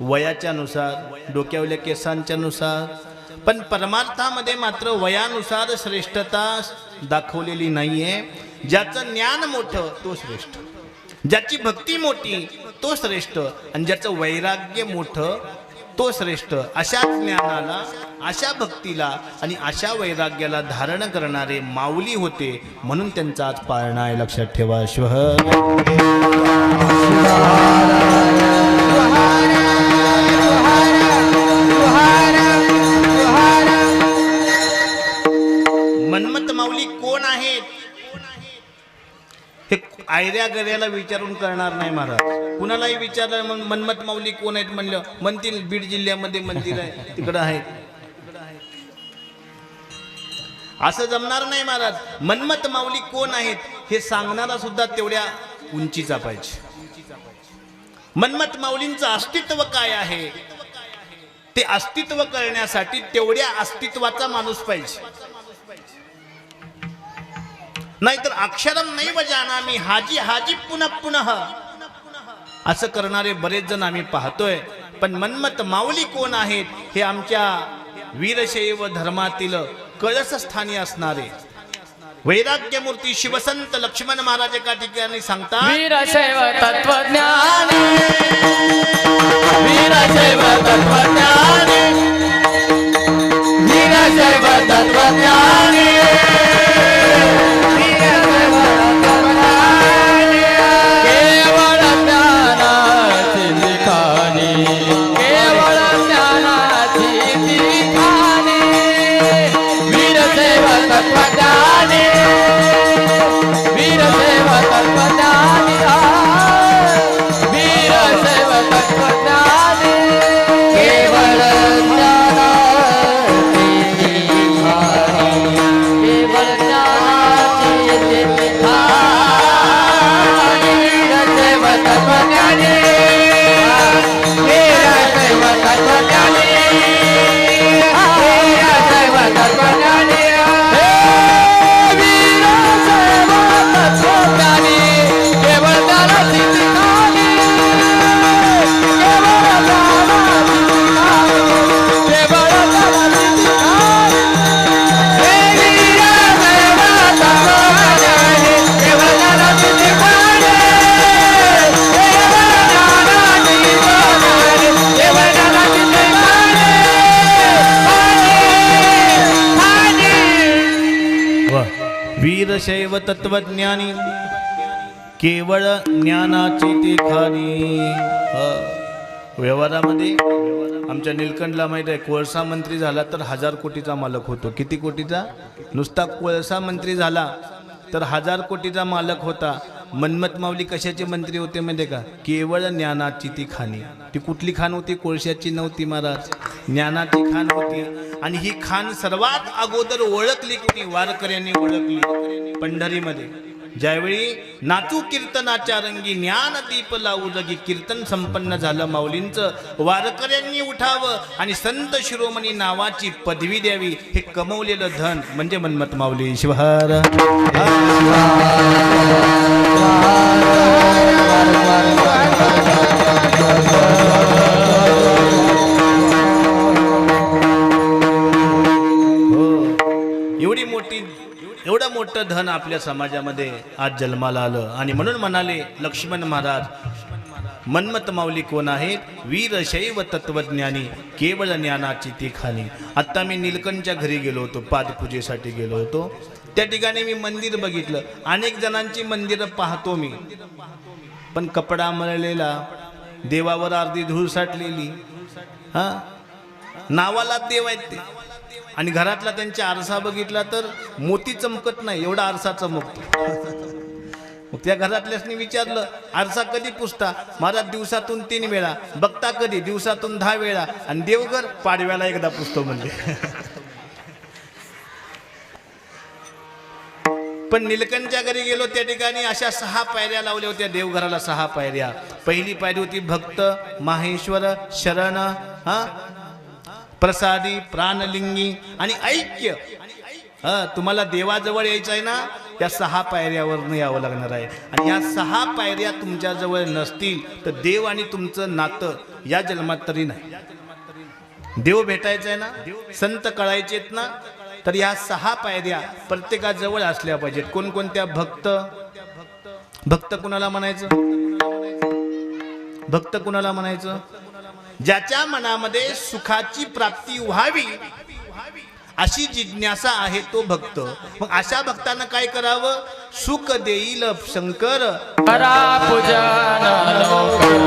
वयाच्या नुसार, डोक्यावल्या केसांच्या नुसार. पण परमार्थामध्ये मात्र वयानुसार श्रेष्ठता दाखवलेली नाहीये. ज्याचं ज्ञान मोठं तो श्रेष्ठ, ज्याची भक्ती मोठी तो श्रेष्ठ, आणि ज्याचं वैराग्य मोठं तो श्रेष्ठ. अशा ज्ञानाला, अशा भक्तीला आणि अशा वैराग्याला धारण करणारे माऊली होते, म्हणून त्यांचा आज पाळणा आहे, लक्षात ठेवा. मन्मथ माऊली कोण आहेत हे आयऱ्या गऱ्याला विचारून करणार नाही महाराज. कुणालाही विचारलं मन्मथ माऊली कोण आहेत म्हणलं, म्हणतील बीड जिल्ह्यामध्ये मंदिर आहे तिकडं आहे. असं जमणार नाही महाराज. मन्मथ माऊली कोण आहेत हे सांगणारा सुद्धा तेवढ्या उंचीचा पाहिजे. मन्मथ माऊलींचं अस्तित्व काय आहे ते अस्तित्व करण्यासाठी तेवढ्या अस्तित्वाचा माणूस पाहिजे. नाहीतर अक्षरम नैव जानामि हाजी हाजी पुनः पुनः असं करणारे बरेच जण आम्ही पाहतोय. पण मन्मथ माऊली कोण आहेत हे आमच्या वीरशैव धर्मातील कळसस्थानी असणारे वैराग्यमूर्ती शिवसंत लक्ष्मण महाराज एका ठिकाणी सांगतात. वीरशैव तत्वज्ञानी, वीरशैव तत्वज्ञानी, वीरशैव तत्वज्ञानी, केवळ ज्ञानाची लिखाणी, केवळ ज्ञानाची लिखाणी. वीरशैव तत्वज्ञानी, वीरशैव तत्वज्ञानी, वीरशैव तत्वज्ञानी, केवळ ज्ञानाची लिखाणी, केवळ ज्ञानाची लिखाणी. वीरशैव तत्वज्ञानी, वीरशैव तत्वज्ञानी, वीरशैव तत्वज्ञानी, वीरशैव तत्वज्ञानी, केवळ ज्ञानाची लिखाणी, केवळ ज्ञानाची लिखाणी, केवळ ज्ञानाची लिखाणी. वीरशैव तत्वज्ञानी, केवळ ज्ञानाची लिखाणी, केवळ ज्ञानाची लिखाणी, केवळ ज्ञानाची लिखाणी. वीरशैव तत्वज्ञानी, केवळ ज्ञानाची ती खाणी. व्यवहारामध्ये आमच्या निलकंठला माहित आहे, कोळसा मंत्री झाला तर 1000 कोटीचा मालक होतो. किती कोटीचा? नुसता कोळसा मंत्री झाला तर 1000 कोटीचा मालक होता. मन्मथ माऊली कशाचे मंत्री होते माहिती का? केवळ ज्ञानाची ती खाणी. ती कुठली खाण होती? कोळशाची नव्हती महाराज, ज्ञानाची खाण होती. आणि ही खाण सर्वात अगोदर ओळखली कोणी? वारकऱ्यांनी ओळखली पंढरीमध्ये. ज्यावेळी नाचू कीर्तनाच्या रंगी ज्ञान दीप लावू जगी, कीर्तन संपन्न झालं माऊलींचं, वारकऱ्यांनी उठावं आणि संत शिरोमणी नावाची पदवी द्यावी. हे कमवलेलं धन म्हणजे मन्मथ माऊली. शिवहर एवढं मोठं धन आपल्या समाजामध्ये आज जन्माला आलं. आणि म्हणून म्हणाले लक्ष्मण महाराज, मन्मथ माऊली कोण आहेत? वीरशैव तत्वज्ञानी, केवळ ज्ञानाची ती खाणी. आत्ता मी निलकंठच्या घरी गेलो होतो, पादपूजेसाठी गेलो होतो. त्या ठिकाणी मी मंदिर बघितलं. अनेक जणांची मंदिरं पाहतो मी, पण कपडा मळलेला, देवावर अर्धी धूळ साठलेली, नावाला देव आहेत ते. आणि घरातला त्यांच्या आरसा बघितला तर मोती चमकत नाही, एवढा आरसा चमकतो. मग त्या घरातल्यासनी विचारलं, आरसा कधी पुसता? महाराज दिवसातून 3 वेळा. बघता कधी? दिवसातून 10 वेळा. आणि देवघर पाडव्याला एकदा पुसतो म्हणजे. पण निलकंठच्या घरी गेलो, त्या ठिकाणी अशा 6 पायऱ्या लावल्या होत्या देवघराला. 6 पायऱ्या. पहिली पायरी होती भक्त, माहेश्वर, शरण, प्रसादी, प्राणलिंगी आणि ऐक्य. तुम्हाला देवाजवळ यायचं आहे ना, या 6 पायऱ्यावरनं यावं लागणार आहे. आणि या 6 पायऱ्या तुमच्याजवळ नसतील तर देव आणि तुमचं नातं या जन्मात तरी नाही. देव भेटायचं आहे ना, संत कळायचेत ना, तर या 6 पायऱ्या प्रत्येकाजवळ असल्या पाहिजेत. कोणकोणत्या? भक्त. भक्त कुणाला म्हणायचं? भक्त कुणाला म्हणायचं? ज्याच्या मनामध्ये सुखाची प्राप्ती व्हावी अशी जिज्ञासा आहे तो भक्त. मग अशा भक्तांना काय करावं? सुख देईल शंकर करा पूजन लवकर,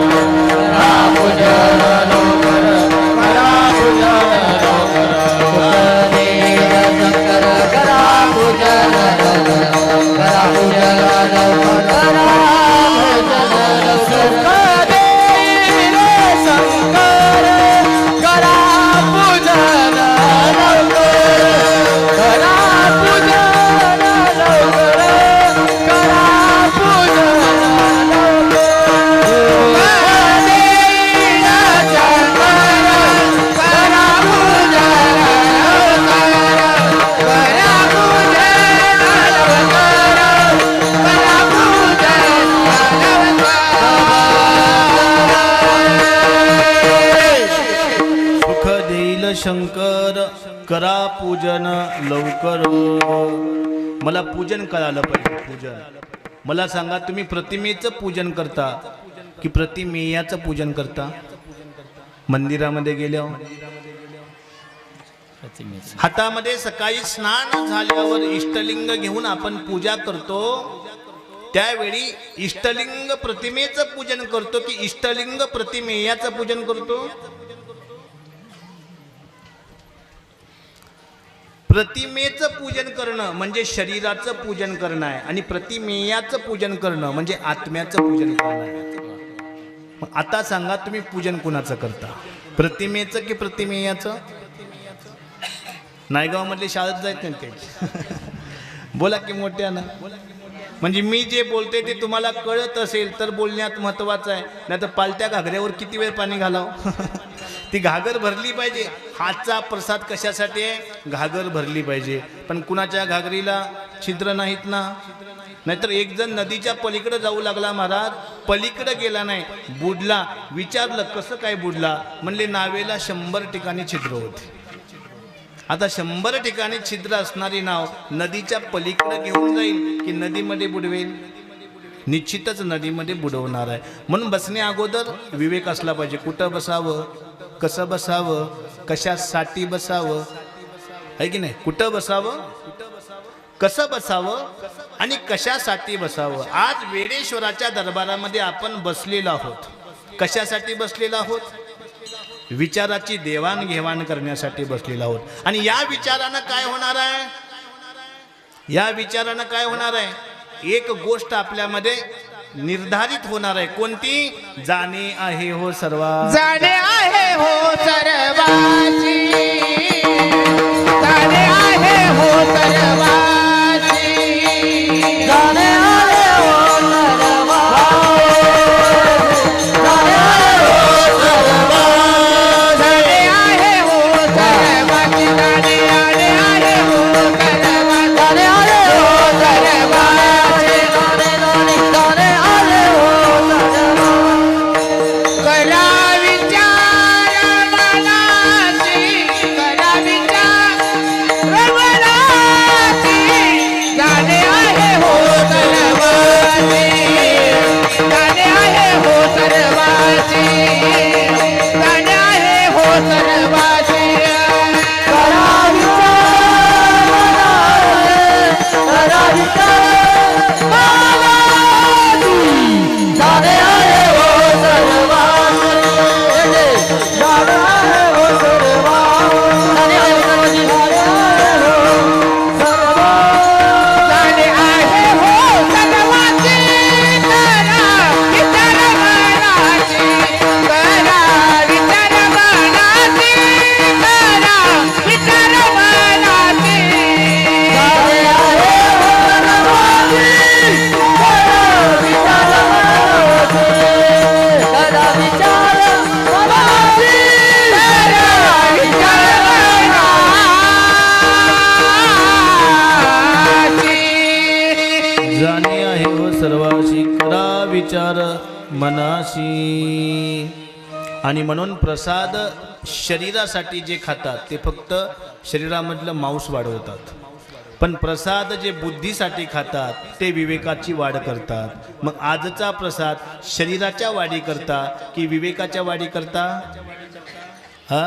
करा पूजन लवकर, करा पूजन लवकर. सुख देईल शंकर, करा पूजन लवकर, करा पूजन लवकर, करा पूजन लवकर. सुख देईल शंकर, करा पूजन लवकर, करा पूजन लवकर, करा पूजन लवकर. सुख देईल शंकर, करा पूजन लवकर, करा पूजन लवकर, करा पूजन लवकर. सुख देईल शंकर करा पूजन लवकर. मला पूजन कळालं पाहिजे. पूजन मला सांगा, तुम्ही प्रतिमेचं पूजन करता की प्रतिमेयाचं पूजन करता? मंदिरामध्ये गेल्यावर हातामध्ये सकाळी स्नान झाल्यावर इष्टलिंग घेऊन आपण पूजा करतो. त्यावेळी इष्टलिंग प्रतिमेचं पूजन करतो की इष्टलिंग प्रतिमेयाचं पूजन करतो? प्रतिमेचं पूजन करणं म्हणजे शरीराचं पूजन करणं आहे आणि प्रतिमेयाचं पूजन करणं म्हणजे आत्म्याचं पूजन करणं आहे. मग आता सांगा, तुम्ही पूजन कुणाचं करता? प्रतिमेचं की प्रतिमेयाचं? नायगावमधले शाळेत जायत नाही ते बोला की मोठ्यानं. म्हणजे मी जे बोलते ते तुम्हाला कळत असेल तर बोलण्यात महत्वाचं आहे. नाही तर पालत्या घागऱ्यावर किती वेळ पाणी घालावं? ती घागर भरली पाहिजे. हातचा प्रसाद कशासाठी आहे? घागर भरली पाहिजे. पण कुणाच्या घागरीला छिद्र नाहीत ना. नाहीतर एक जण नदीच्या पलीकडे जाऊ लागला महाराज, पलीकडे गेला नाही, बुडला. विचारलं कसं काय बुडला? म्हणले नावेला 100 ठिकाणी छिद्र होते. आता 100 ठिकाणी छिद्र असणारी नाव नदीच्या पलीकडे घेऊन जाईल की नदीमध्ये बुडवेल? निश्चितच नदीमध्ये बुडवणार आहे. म्हणून बसण्या अगोदर विवेक असला पाहिजे. कुठं बसावं, कसं बसावं, कशासाठी बसावं, आहे की नाही? कुठं बसावं, कसं बसावं आणि कशासाठी बसावं. आज वेडेश्वराच्या दरबारामध्ये आपण बसलेलो आहोत. कशासाठी बसलेलो आहोत? विचाराची देवाणघेवाण करण्यासाठी बसलेलो आहोत. आणि या विचारानं काय होणार आहे? या विचारानं काय होणार आहे? एक गोष्ट आपल्यामध्ये निर्धारित होणार आहे. कोणती? जाणे आहे हो सर्वा, जाणे आहे हो सर्वाची, जाणे आहे हो सर्वाची, जाणे आहे हो सर्वाशी करा विचार मनाशी. आणि म्हणून प्रसाद शरीरासाठी जे खातात ते फक्त शरीरामधलं मांस वाढवतात, पण प्रसाद जे बुद्धीसाठी खातात ते विवेकाची वाढ करतात. मग आजचा प्रसाद शरीराच्या वाढी करता की विवेकाच्या वाढी करता? हा,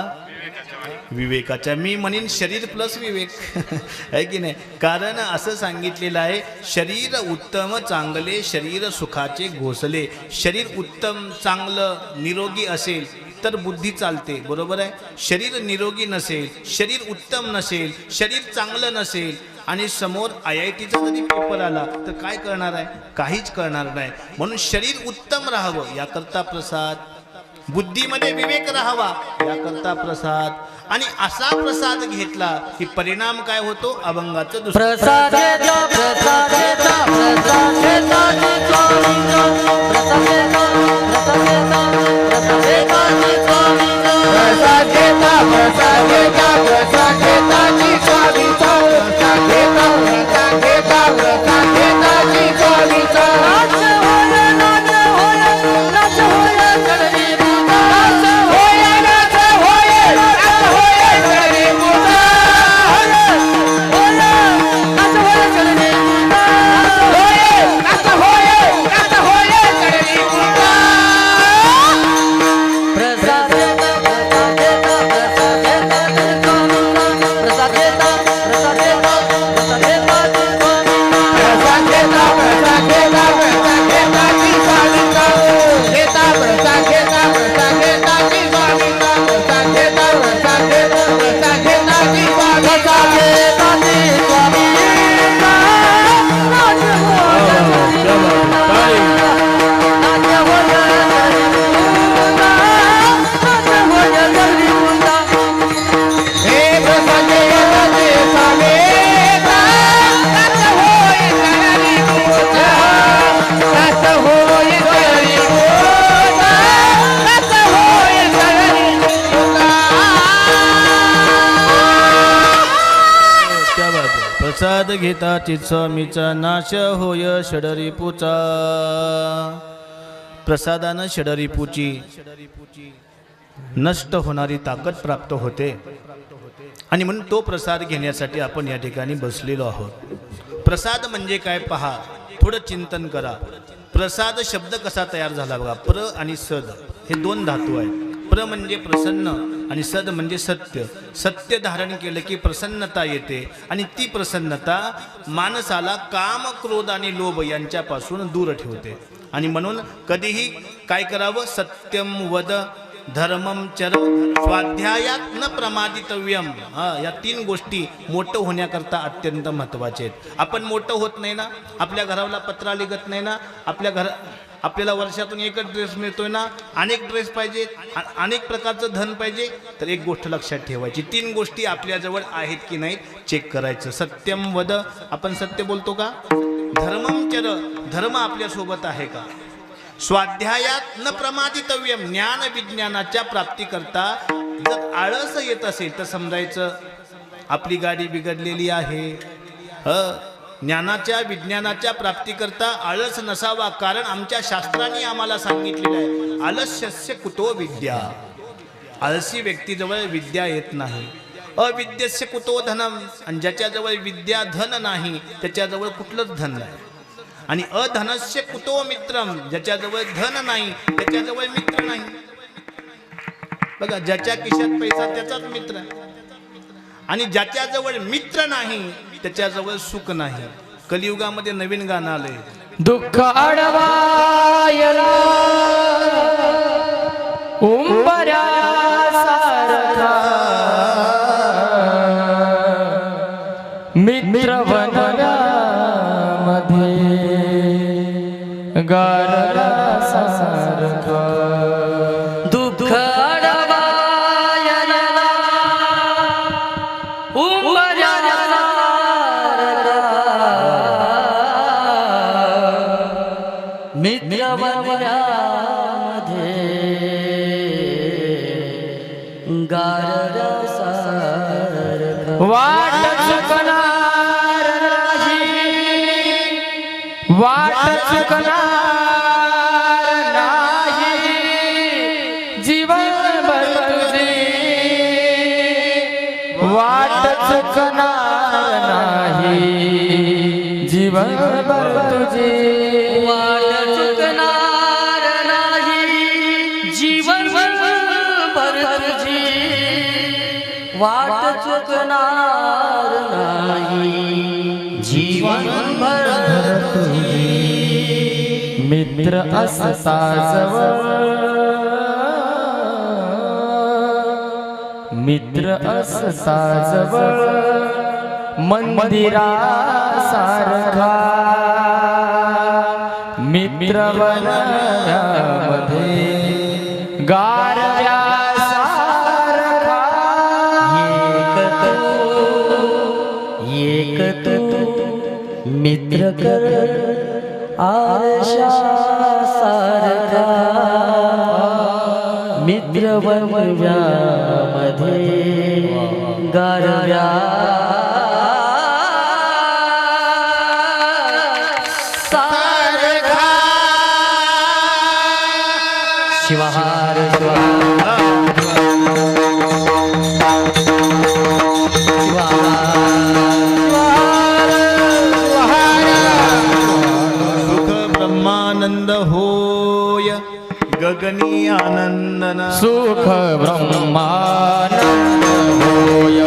विवेकाच्या. मी म्हणेन शरीर प्लस विवेक आहे की नाही? कारण असं सांगितलेलं आहे, शरीर उत्तम चांगले शरीर सुखाचे घोसले. शरीर उत्तम चांगलं निरोगी असेल तर बुद्धी चालते, बरोबर आहे. शरीर निरोगी नसेल, शरीर उत्तम नसेल, शरीर चांगलं नसेल आणि समोर IITचा जरी पेपर आला तर काय करणार आहे? काहीच करणार नाही. म्हणून शरीर उत्तम राहावं याकरता प्रसाद, बुद्धीमध्ये विवेक राहावा याकरता प्रसाद. आणि असा प्रसाद घेतला की परिणाम काय होतो? अभंगाचं दुसरं प्रसाद घेता प्रसाद घेता प्रसाद घेता प्रसाद घेता प्रसाद घेता प्रसाद घेता प्रसाद घेता प्रसाद घेता प्रसाद घेता जी स्वामीचा प्रसाद घेता प्रसाद घेता प्रसाद घेता जी स्वामीचा. नाच होय नाच होय नाच होय चढली बुधा, नाच होय नाच होय नाच होय चढली बुधा, होय नाच होय चढली बुधा, होय नाच होय चढली बुधा. प्रसाद घेता प्रसाद घेता प्रसाद घेता प्रसाद घेता प्रसाद घेता प्रसाद घेता प्रसाद घेता प्रसाद घेता प्रसाद घेता जी स्वामीचा घेता प्रसाद घेता प्रसाद घेता जी स्वामीचा प्रसाद घेता प्रसाद घेता प्रसाद घेता जी स्वामीचा घेता जी स्वामीचा. नाच होय नाच होय नाच होय जल्दी मुंडा. हे प्रसाद घेता जी स्वामीचा नाच होय जल्दी मुंडा, नाच होय जल्दी मुंडा, नाच होय जल्दी मुंडा. क्या बात आहे. प्रसाद घेता चित्स्वामीचा नाश होय षडरिपूचा. प्रसादानं षडरिपूची नष्ट होणारी ताकद प्राप्त होते. आणि म्हणून तो प्रसाद घेण्यासाठी आपण या ठिकाणी बसलेलो आहोत. प्रसाद म्हणजे काय पहा, थोडं चिंतन करा. प्रसाद शब्द कसा तयार झाला बघा. प्र आणि सद हे दोन धातू आहेत. प्र म्हणजे प्रसन्न आणि सद म्हणजे सत्य. सत्य धारण केलं की प्रसन्नता येते आणि ती प्रसन्नता माणसाला काम क्रोध आणि लोभ यांच्यापासून दूर ठेवते. आणि म्हणून कधीही काय करावं? सत्यम वद धर्मम चर स्वाध्यायात न प्रमादितव्यम. या तीन गोष्टी मोठं होण्याकरता अत्यंत महत्त्वाचे आहेत. आपण मोठं होत नाही ना, आपल्या घराला पत्रा लिगत नाही ना, आपल्याला वर्षातून एकच ड्रेस मिळतोय ना, अनेक ड्रेस पाहिजेत, अनेक प्रकारचं धन पाहिजे, तर एक गोष्ट लक्षात ठेवायची. तीन गोष्टी आपल्याजवळ आहेत की नाहीत चेक करायचं. सत्यम वद, आपण सत्य बोलतो का? धर्मम चर, धर्म आपल्यासोबत आहे का? स्वाध्यायात न प्रमादितव्यम, ज्ञान विज्ञानाच्या प्राप्तीकरता जर आळस येत असेल तर समजायचं आपली गाडी बिघडलेली आहे. ज्ञानाच्या विज्ञानाच्या प्राप्तीकरता आळस नसावा. कारण आमच्या शास्त्रांनी आम्हाला सांगितलेलं आहे, आलस्यस्य कुतो विद्या. आळसी व्यक्तीजवळ विद्या येत नाही. अविद्यस्य कुतो धनम, आणि ज्याच्याजवळ विद्या धन नाही त्याच्याजवळ कुठलंच धन नाही. आणि अधनस्य कुतो मित्रम, ज्याच्याजवळ धन नाही त्याच्याजवळ मित्र नाही. बघा, ज्याच्या खिशात पैसा त्याचाच मित्र, आणि ज्याच्याजवळ मित्र नाही त्याच्याजवळ सुख नाही. कलियुगामध्ये नवीन गाणं आलंय, दुःख अडवायला उंबऱ्या सारखा मित्र बनण्यामध्ये गारला सारखा. दुःख अडवायला उंबऱ्या मित्र बनण्यामध्ये गारला सारखा. वाट चुकणार नाही, वाट चुकणार नाही, जीवन जीवनभर तुझी वाट चुकणार नाही जीवनभर तुझी वाट चुकणार नाही जीवनभर तुझी मित्र असता जवळ मित्र असता जवळ मंदिरा सारखा मित्र वनामध्ये गारव्या सारखा एक तू मित्र कर आरशा सारखा मित्र वनव्यामध्ये गारव्या सारखा शिवहार सुख ब्रह्मानंद होय गगनी आनंदन सुख ब्रह्मानंद होय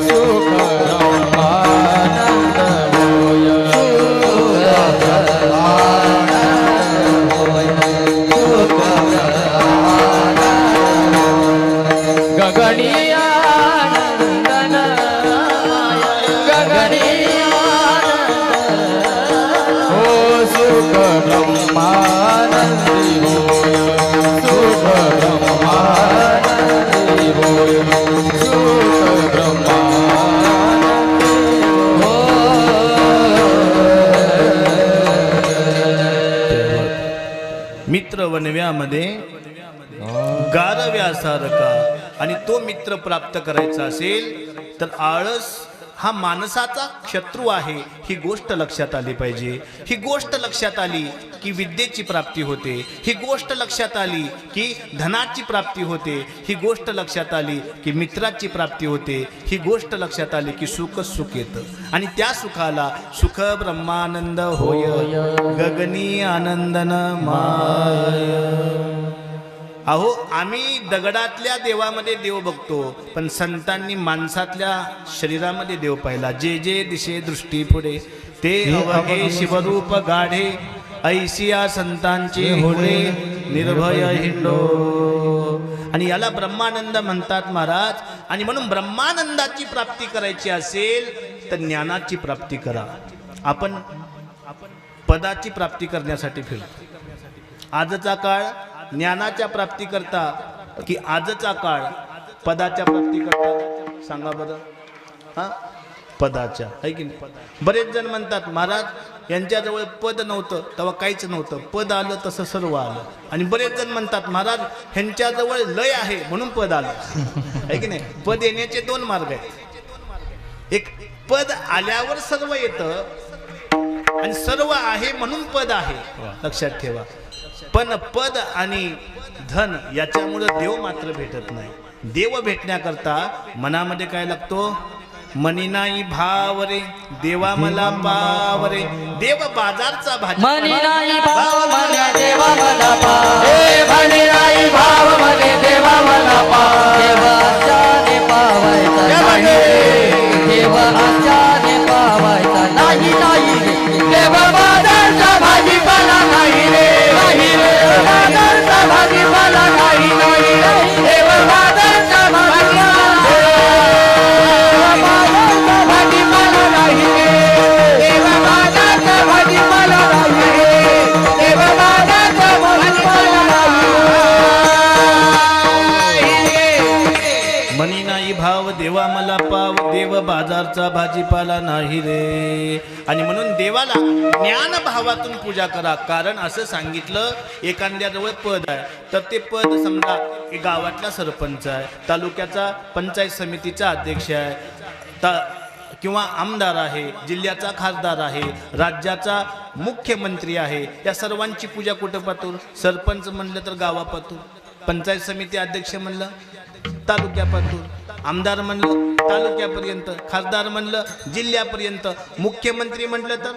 सुख ब्रह्मानंद होय गगनी आनंदन गगनी हो सुख ब्रह्मानंदी होय सुख ब्रह्मानंदी होय सुख ब्रह्मानंदी मित्र वनव्यामध्ये गारव्यासारखा. आणि तो मित्र प्राप्त करायचा असेल तर आळस हा माणसाचा शत्रू आहे ही गोष्ट लक्षात आली पाहिजे. ही गोष्ट लक्षात आली की विद्येची प्राप्ती होते. ही गोष्ट लक्षात आली की धनाची प्राप्ती होते. ही गोष्ट लक्षात आली की मित्राची प्राप्ती होते. ही गोष्ट लक्षात आली की सुख येतं. आणि त्या सुखाला सुख ब्रह्मानंद होय गगनी आनंदन माय. अहो आम्ही दगडातल्या देवामध्ये देव बघतो पण संतांनी माणसातल्या शरीरामध्ये देव पाहिला. जे जे दिशे दृष्टी पुढे ते अवघे शिवरूप गाढे ऐसिया संतांचे होडे निर्भय हिंडो. आणि याला ब्रह्मानंद म्हणतात महाराज. आणि म्हणून ब्रह्मानंदाची प्राप्ती करायची असेल तर ज्ञानाची प्राप्ती करा. आपण पदाची प्राप्ती करण्यासाठी फिरतो. आजचा काळ ज्ञानाच्या प्राप्ती करता की आजचा काळ पदाच्या प्राप्ती करता सांगा बरं. हा पदाच्या आहे की नाही. बरेच जण म्हणतात महाराज यांच्याजवळ पद नव्हतं तेव्हा काहीच नव्हतं, पद आलं तसं सर्व आलं. आणि बरेच जण म्हणतात महाराज ह्यांच्याजवळ लय आहे म्हणून पद आलं आहे की नाही. पद येण्याचे दोन मार्ग आहेत. एक पद आल्यावर सर्व येतं आणि सर्व आहे म्हणून पद आहे. लक्षात ठेवा. पण पद आणि धन याच्यामुळे देव मात्र भेटत नाही. देव भेटण्याकरता मनामध्ये काय लागतो. मनी नाही भाव रे देवा मला पाव रे. देव बाजारचा भाजी मनी नाही भाव मला देवा मला पाव. मनी नाही भाव मने देवा मला पाव. देवा आचार्य पावायचा नाही. देवा आचार्य पावायचा नाही नाही. देवा बाजारचा भाजीपाला नाही रे नाही रे. बाजारचा भाजीपाला नाही नाही रे. देवा बाजारचा भाजीपाला नाही रे. देवा बाजारचा भाजीपाला नाही रे. देवा बाजारचा भाजीपाला मनी नाही भाव देवा मला पाव. देव बाजारचा भाजीपाला नाही रे. आणि म्हणून देवाला ज्ञान भावातून पूजा करा. कारण असं सांगितलं एखाद्याजवळ पद आहे तर ते पद समजा गावातला सरपंच आहे, तालुक्याचा पंचायत समितीचा अध्यक्ष आहे, किंवा आमदार आहे, जिल्ह्याचा खासदार आहे, राज्याचा मुख्यमंत्री आहे. या सर्वांची पूजा कुठं पाहतो. सरपंच म्हणलं तर गावापातूर, पंचायत समिती अध्यक्ष म्हणलं तालुक्यापातूर, आमदार म्हणलं तालुक्यापर्यंत, खासदार म्हणलं जिल्ह्यापर्यंत, मुख्यमंत्री म्हटलं तर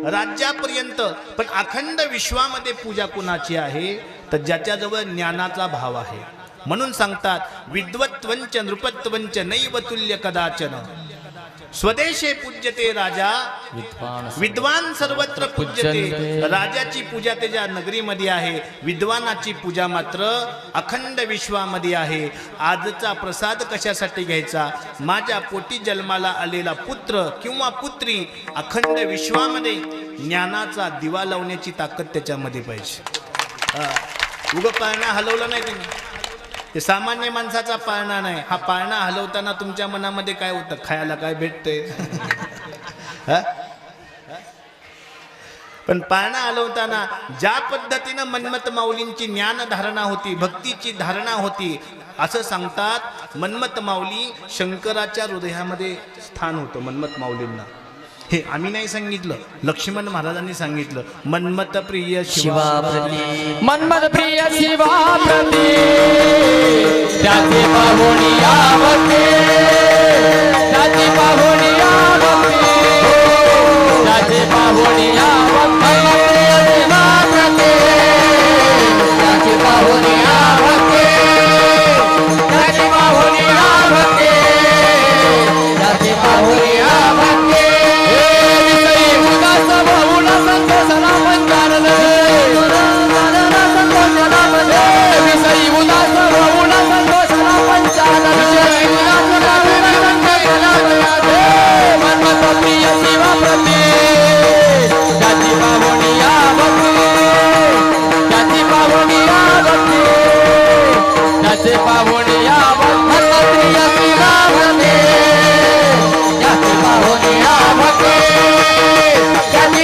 राज्यापर्यंत, पण अखंड विश्वामध्ये पूजा कुणाची आहे? तर ज्याच्याजवळ ज्ञानाचा भाव आहे. म्हणून सांगतात विद्वत्वंच नृपत्वंच नैव तुल्य कदाचन, स्वदेशे पूज्यते राजा विद्वान सर्वत्र पूज्यते. राजाची पूजा त्याच्या नगरीमध्ये आहे, विद्वानाची पूजा मात्र अखंड विश्वामध्ये आहे. आजचा प्रसाद कशासाठी घ्यायचा? माझ्या पोटी जन्माला आलेला पुत्र किंवा पुत्री अखंड विश्वामध्ये ज्ञानाचा दिवा लावण्याची ताकद त्याच्यामध्ये पाहिजे. उगं पाळणा हलवला नाही तुम्ही, हे सामान्य माणसाचा पाळणा नाही. हा पाळणा हलवताना तुमच्या मनामध्ये काय होतं? खायला काय भेटतंय? पण पाळणा हलवताना ज्या पद्धतीनं मन्मथ माऊलींची ज्ञान धारणा होती, भक्तीची धारणा होती, असं सांगतात मन्मथ माऊली शंकराच्या हृदयामध्ये स्थान होतं मन्मथ माऊलींना. हे आम्ही नाही सांगितलं, लक्ष्मण महाराजांनी सांगितलं. मन्मथ प्रिय शिवा मन्मथ प्रिय शिवा प्रती त्याची पाहुणी आवडते, त्याची पाहुणी आवडते, त्याची पाहुणी आवडते. शिवा प्रती त्याची पाहुणी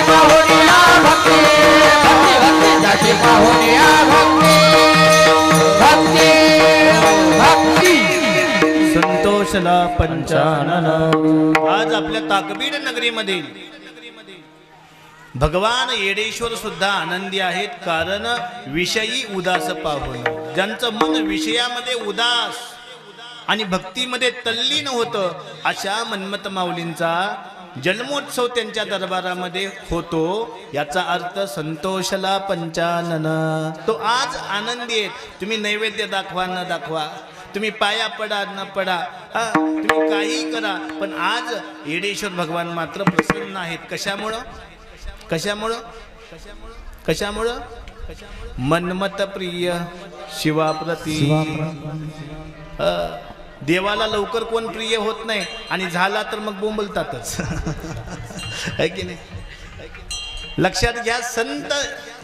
आवडते, त्याची पाहुणी आवडते, त्याची पाहुणी आवडते. संतोषला पंचानन. आज आपल्या ताकबीड नगरीमध्ये भगवान येडेश्वर सुद्धा आनंदी आहेत, कारण विषयी उदास पाहून. ज्यांचं मन विषयामध्ये उदास आणि भक्तीमध्ये तल्लीन होतं, अशा मन्मथ माऊलींचा जन्मोत्सव त्यांच्या दरबारामध्ये होतो. याचा अर्थ संतोषला पंचानन. तो आज आनंदी आहेत. तुम्ही नैवेद्य दाखवा न दाखवा, तुम्ही पाया पडा न पडा, तुम्ही काही करा, पण आज येडेश्वर भगवान मात्र प्रसन्न आहेत. कशामुळं? कशामुळं? कशामुळं? मन्मथ प्रिय शिवाप्रती. देवाला लवकर कोण प्रिय होत नाही, आणि झाला तर मग बोंबलतातच. है की नाही? लक्षात घ्या, संत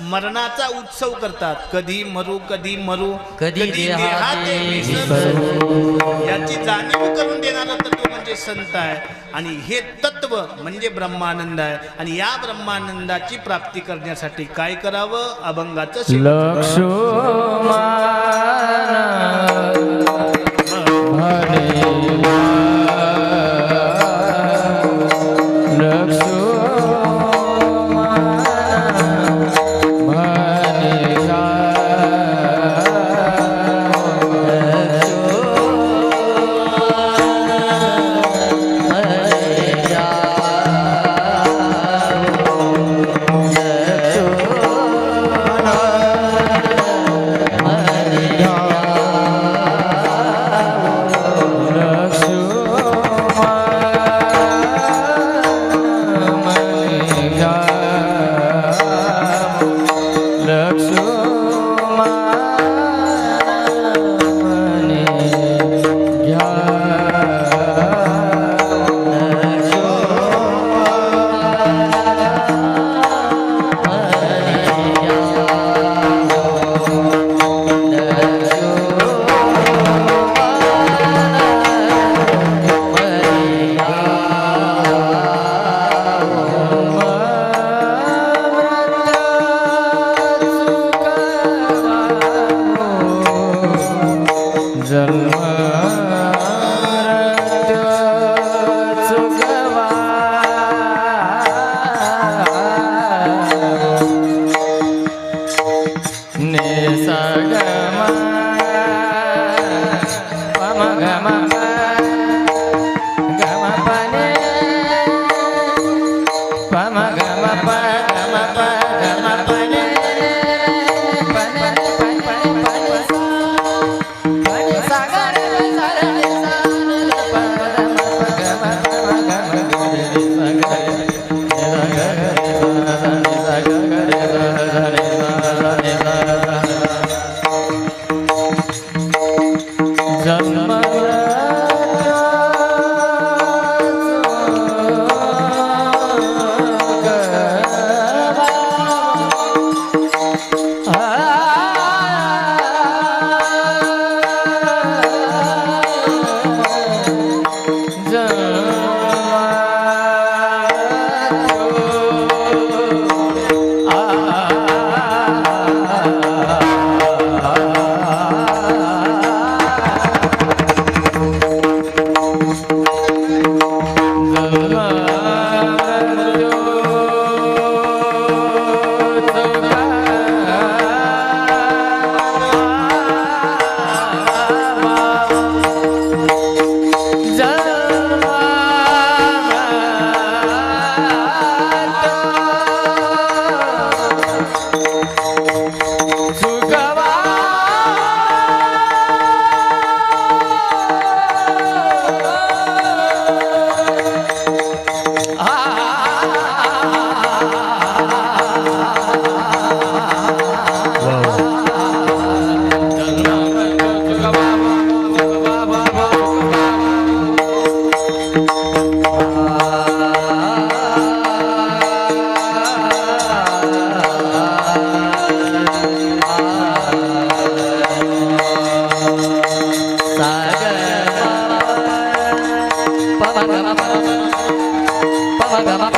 मरणाचा उत्सव करतात. कधी मरू, कधी मरू, कधी देहाते विसरू. याची जाणीव करून देणारा तत्व म्हणजे संत आहे, आणि हे तत्व म्हणजे ब्रह्मानंद आहे. आणि या ब्रह्मानंदाची प्राप्ती करण्यासाठी काय करावं? अभंगाचं वा वा.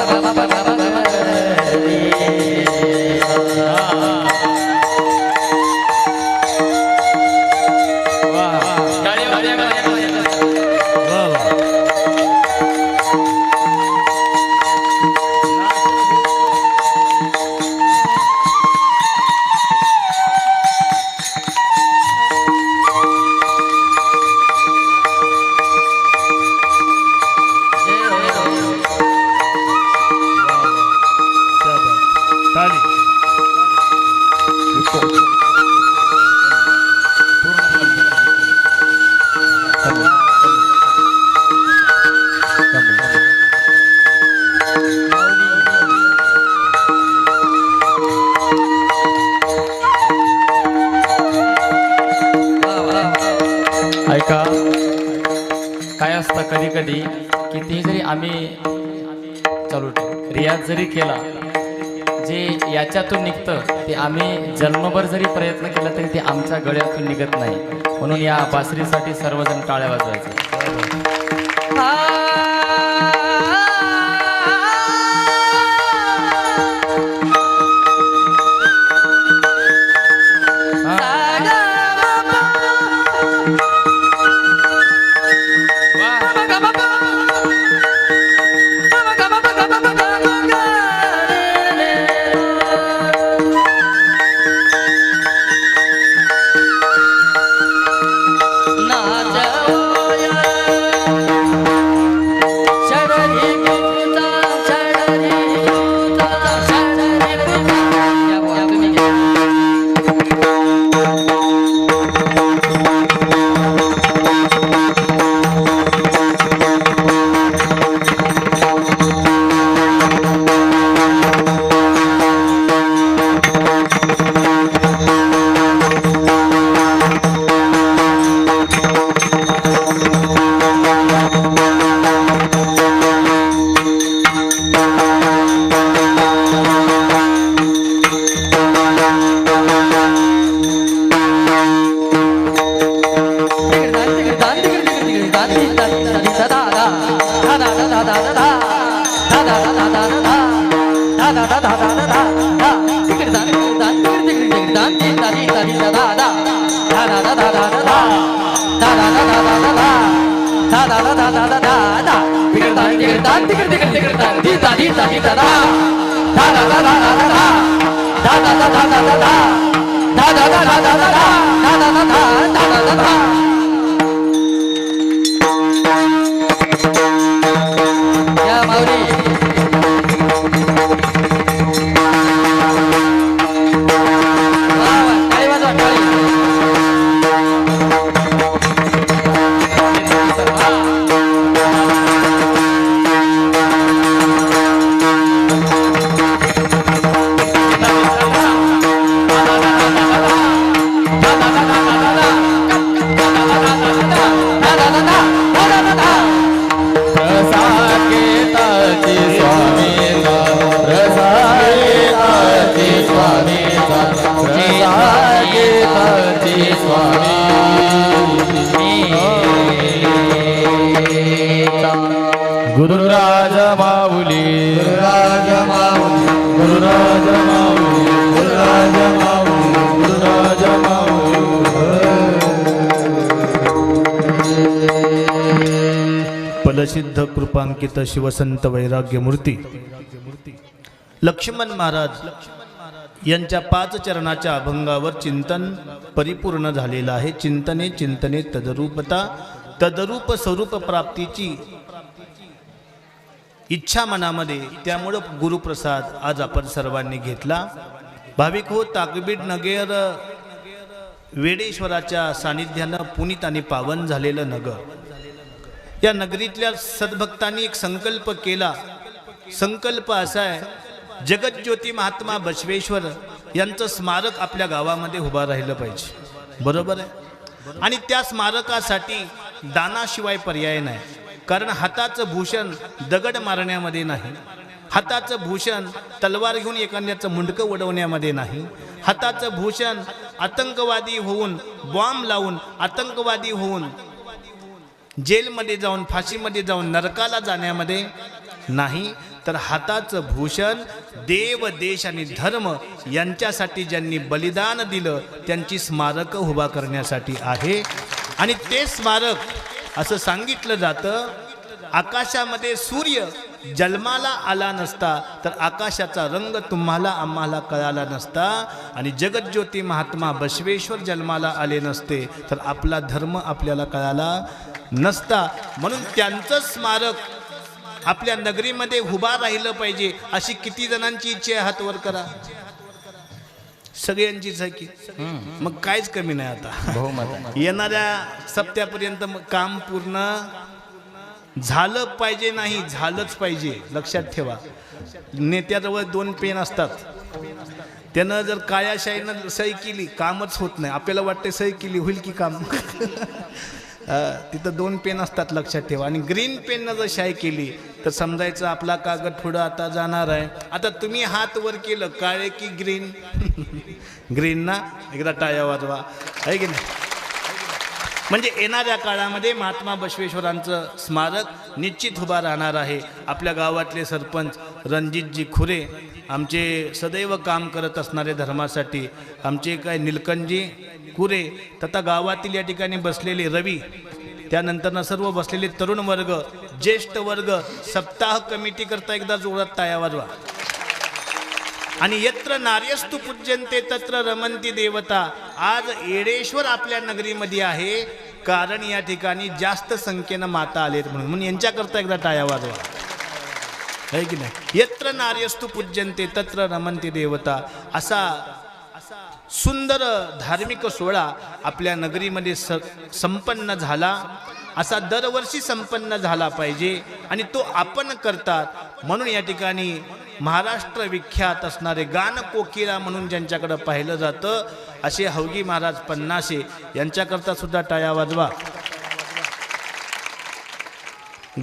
क्या बात. ताली. ऐका काय असतं कधी कधी कितीही जरी आम्ही चालू ठेवू रियाज जरी केला जे याच्यातून निघतं ते आम्ही जन्मभर जरी प्रयत्न केला तरी ते आमच्या गळ्यातून निघत नाही म्हणून या बासरीसाठी सर्वजण टाळ्या वाजवायचे गुरुराज माऊली गुरुराज माऊली गुरुराज माऊली गुरुराज माऊली गुरुराज माऊली फलसिद्ध कृपांकित शिवसंत वैराग्यमूर्ती लक्ष्मण महाराज यांच्या 5 चरणाच्या अभंगावर चिंतन परिपूर्ण झालेलं आहे. चिंतने चिंतने तदरूपता तदरूप स्वरूप प्राप्तीची इच्छा मनामध्ये, त्यामुळं गुरुप्रसाद आज आपण सर्वांनी घेतला. भाविक हो, ताकबीड नगर वेडेश्वराच्या सानिध्यानं पुनीत आणि पावन झालेलं नगर. या नगरीतल्या सद्भक्तांनी एक संकल्प केला. संकल्प असा आहे, जगज्योती महात्मा बसवेश्वर यांचं स्मारक आपल्या गावामध्ये उभं राहिलं पाहिजे. बरोबर आहे. आणि त्या स्मारकासाठी दानाशिवाय पर्याय नाही. कारण हाताचं भूषण दगड मारण्यामध्ये नाही, हाताचं भूषण तलवार घेऊन एखाद्याचं मुंडकं उडवण्यामध्ये नाही, हाताचं भूषण आतंकवादी होऊन बॉम्ब लावून आतंकवादी होऊन जेलमध्ये जाऊन फाशीमध्ये जाऊन नरकाला जाण्यामध्ये नाही, तर हाताचं भूषण देव, देश आणि धर्म यांच्यासाठी ज्यांनी बलिदान दिलं त्यांची स्मारकं उभा करण्यासाठी आहे. आणि ते स्मारक असं सांगितलं जातं, आकाशामध्ये सूर्य जन्माला आला नसता तर आकाशाचा रंग तुम्हाला आम्हाला कळाला नसता, आणि जगज्योती महात्मा बसवेश्वर जन्माला आले नसते तर आपला धर्म आपल्याला कळाला नसता. म्हणून त्यांचं स्मारक आपल्या नगरीमध्ये उभा राहिलं पाहिजे. अशी किती जणांची इच्छा आहे? हात वर करा. सगळ्यांचीच आहे की मग काहीच कमी नाही. आता बहुमत येणाऱ्या सप्त्यापर्यंत मग काम पूर्ण झालं पाहिजे. नाही झालंच पाहिजे. लक्षात ठेवा, नेत्याजवळ 2 पेन असतात. त्यानं जर काळ्याशाहीनं सही केली कामच होत नाही. आपल्याला वाटते सही केली होईल की काम. तिथं 2 पेन असतात, लक्षात ठेवा. आणि ग्रीन पेननं जर शाही केली तर समजायचं आपला कागद पुढं आता जाणार आहे. आता तुम्ही हात वर केलं, काळे की ग्रीन? ग्रीन ना. एकदा टाळ्या वाजवा, आहे की नाही? म्हणजे येणाऱ्या काळामध्ये महात्मा बसवेश्वरांचं स्मारक निश्चित उभा राहणार आहे. आपल्या गावातले सरपंच रणजितजी खुरे आमचे सदैव काम करत असणारे धर्मासाठी, आमचे काय निलकंठजी खुरे, तथा गावातील या ठिकाणी बसलेले रवी, त्यानंतर सर्व बसलेले तरुण वर्ग, ज्येष्ठ वर्ग, सप्ताह कमिटी करता एकदा जोरात टाळ्या वाजवा. आणि यत्र नार्यस्तु पूज्यन्ते तत्र रमन्ति देवता. आज येडेश्वर आपल्या नगरीमध्ये आहे कारण या ठिकाणी जास्त संख्येनं माता आलेत म्हणून यांच्याकरता एकदा टाळ्या वाजवा, आहे की नाही? यत्र नार्यस्तु पूज्यन्ते तत्र रमन्ति देवता. असा सुंदर धार्मिक सोहळा आपल्या नगरीमध्ये संपन्न झाला. असा दरवर्षी संपन्न झाला पाहिजे आणि तो आपण करतात. म्हणून या ठिकाणी महाराष्ट्र विख्यात असणारे गान कोकिळा म्हणून ज्यांच्याकडे पाहिलं जातं असे हवगी महाराज पन्नासे यांच्याकरता सुद्धा टाळ्या वाजवा.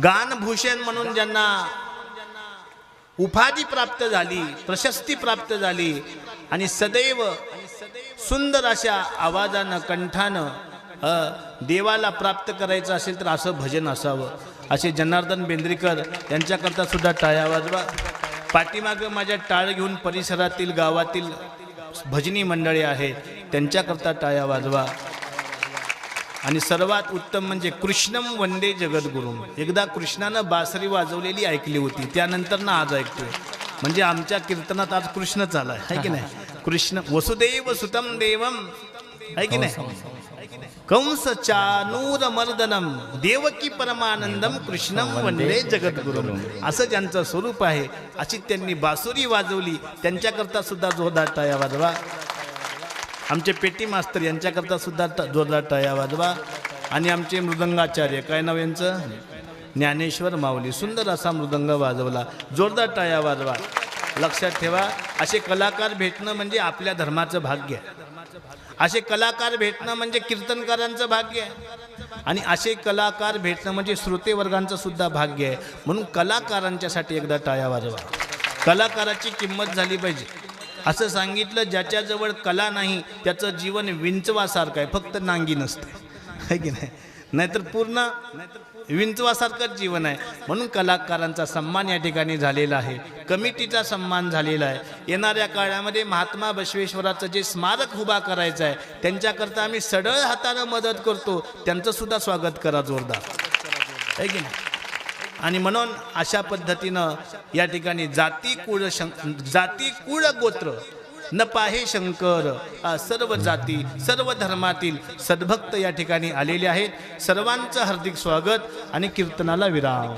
गानभूषण म्हणून ज्यांना उपाधी प्राप्त झाली, प्रशस्ती प्राप्त झाली आणि सदैव सुंदर अशा आवाजानं, कंठानं देवाला प्राप्त करायचं असेल तर असं भजन असावं. असे जनार्दन बेंद्रीकर यांच्याकरता सुद्धा टाळ्या वाजवा. पाठीमागं माझ्या टाळ घेऊन परिसरातील गावातील भजनी मंडळी आहेत त्यांच्याकरता टाळ्या वाजवा. आणि सर्वात उत्तम म्हणजे कृष्णम वंदे जगद्गुरुम. एकदा कृष्णानं बासरी वाजवलेली ऐकली होती, त्यानंतर ना आज ऐकतोय. म्हणजे आमच्या कीर्तनात आज कृष्ण चालाय, आहे की नाही? कृष्ण वसुदेव सुतम देवम, आहे की नाही? कंस चानूर मर्दनम देवकी परमानंदम कृष्णम वंदे जगद्गुरुम. असं ज्यांचं स्वरूप आहे अशी त्यांनी बासुरी वाजवली, त्यांच्याकरता सुद्धा जोरदार टाळ्या वाजवा. आमचे पेटी मास्तर यांच्याकरता सुद्धा जोरदार टाळ्या वाजवा. आणि आमचे मृदंगाचार्य, काय नाव यांचं? ज्ञानेश्वर माऊली, सुंदर असा मृदंग वाजवला, जोरदार टाळ्या वाजवा. लक्षात ठेवा, असे कलाकार भेटणं म्हणजे आपल्या धर्माचं भाग्य आहे. असे कलाकार भेटणं म्हणजे कीर्तनकारांचं भाग्य आहे. आणि असे कलाकार भेटणं म्हणजे श्रोतेवर्गांचं सुद्धा भाग्य आहे. म्हणून कलाकारांच्यासाठी एकदा टाळ्या वाजवा. कलाकाराची किंमत झाली पाहिजे. असं सांगितलं, ज्याच्याजवळ कला नाही त्याचं जीवन विंचवासारखं आहे, फक्त नांगी नसते, आहे की नाही? नाहीतर पूर्ण विंचवासारखंच जीवन आहे. म्हणून कलाकारांचा सन्मान या ठिकाणी झालेला आहे, कमिटीचा सन्मान झालेला आहे. येणाऱ्या काळामध्ये महात्मा बसवेश्वराचं जे स्मारक उभा करायचं आहे त्यांच्याकरता आम्ही सढळ हातानं मदत करतो, त्यांचं सुद्धा स्वागत करा जोरदार, आहे की नाही? आणि म्हणून अशा पद्धतीनं या ठिकाणी जाती कुळ गोत्र न पाहे शंकर, सर्व जाती सर्व धर्मातील सद्भक्त या ठिकाणी आलेले आहेत. सर्वांचं हार्दिक स्वागत आणि कीर्तनाला विराम.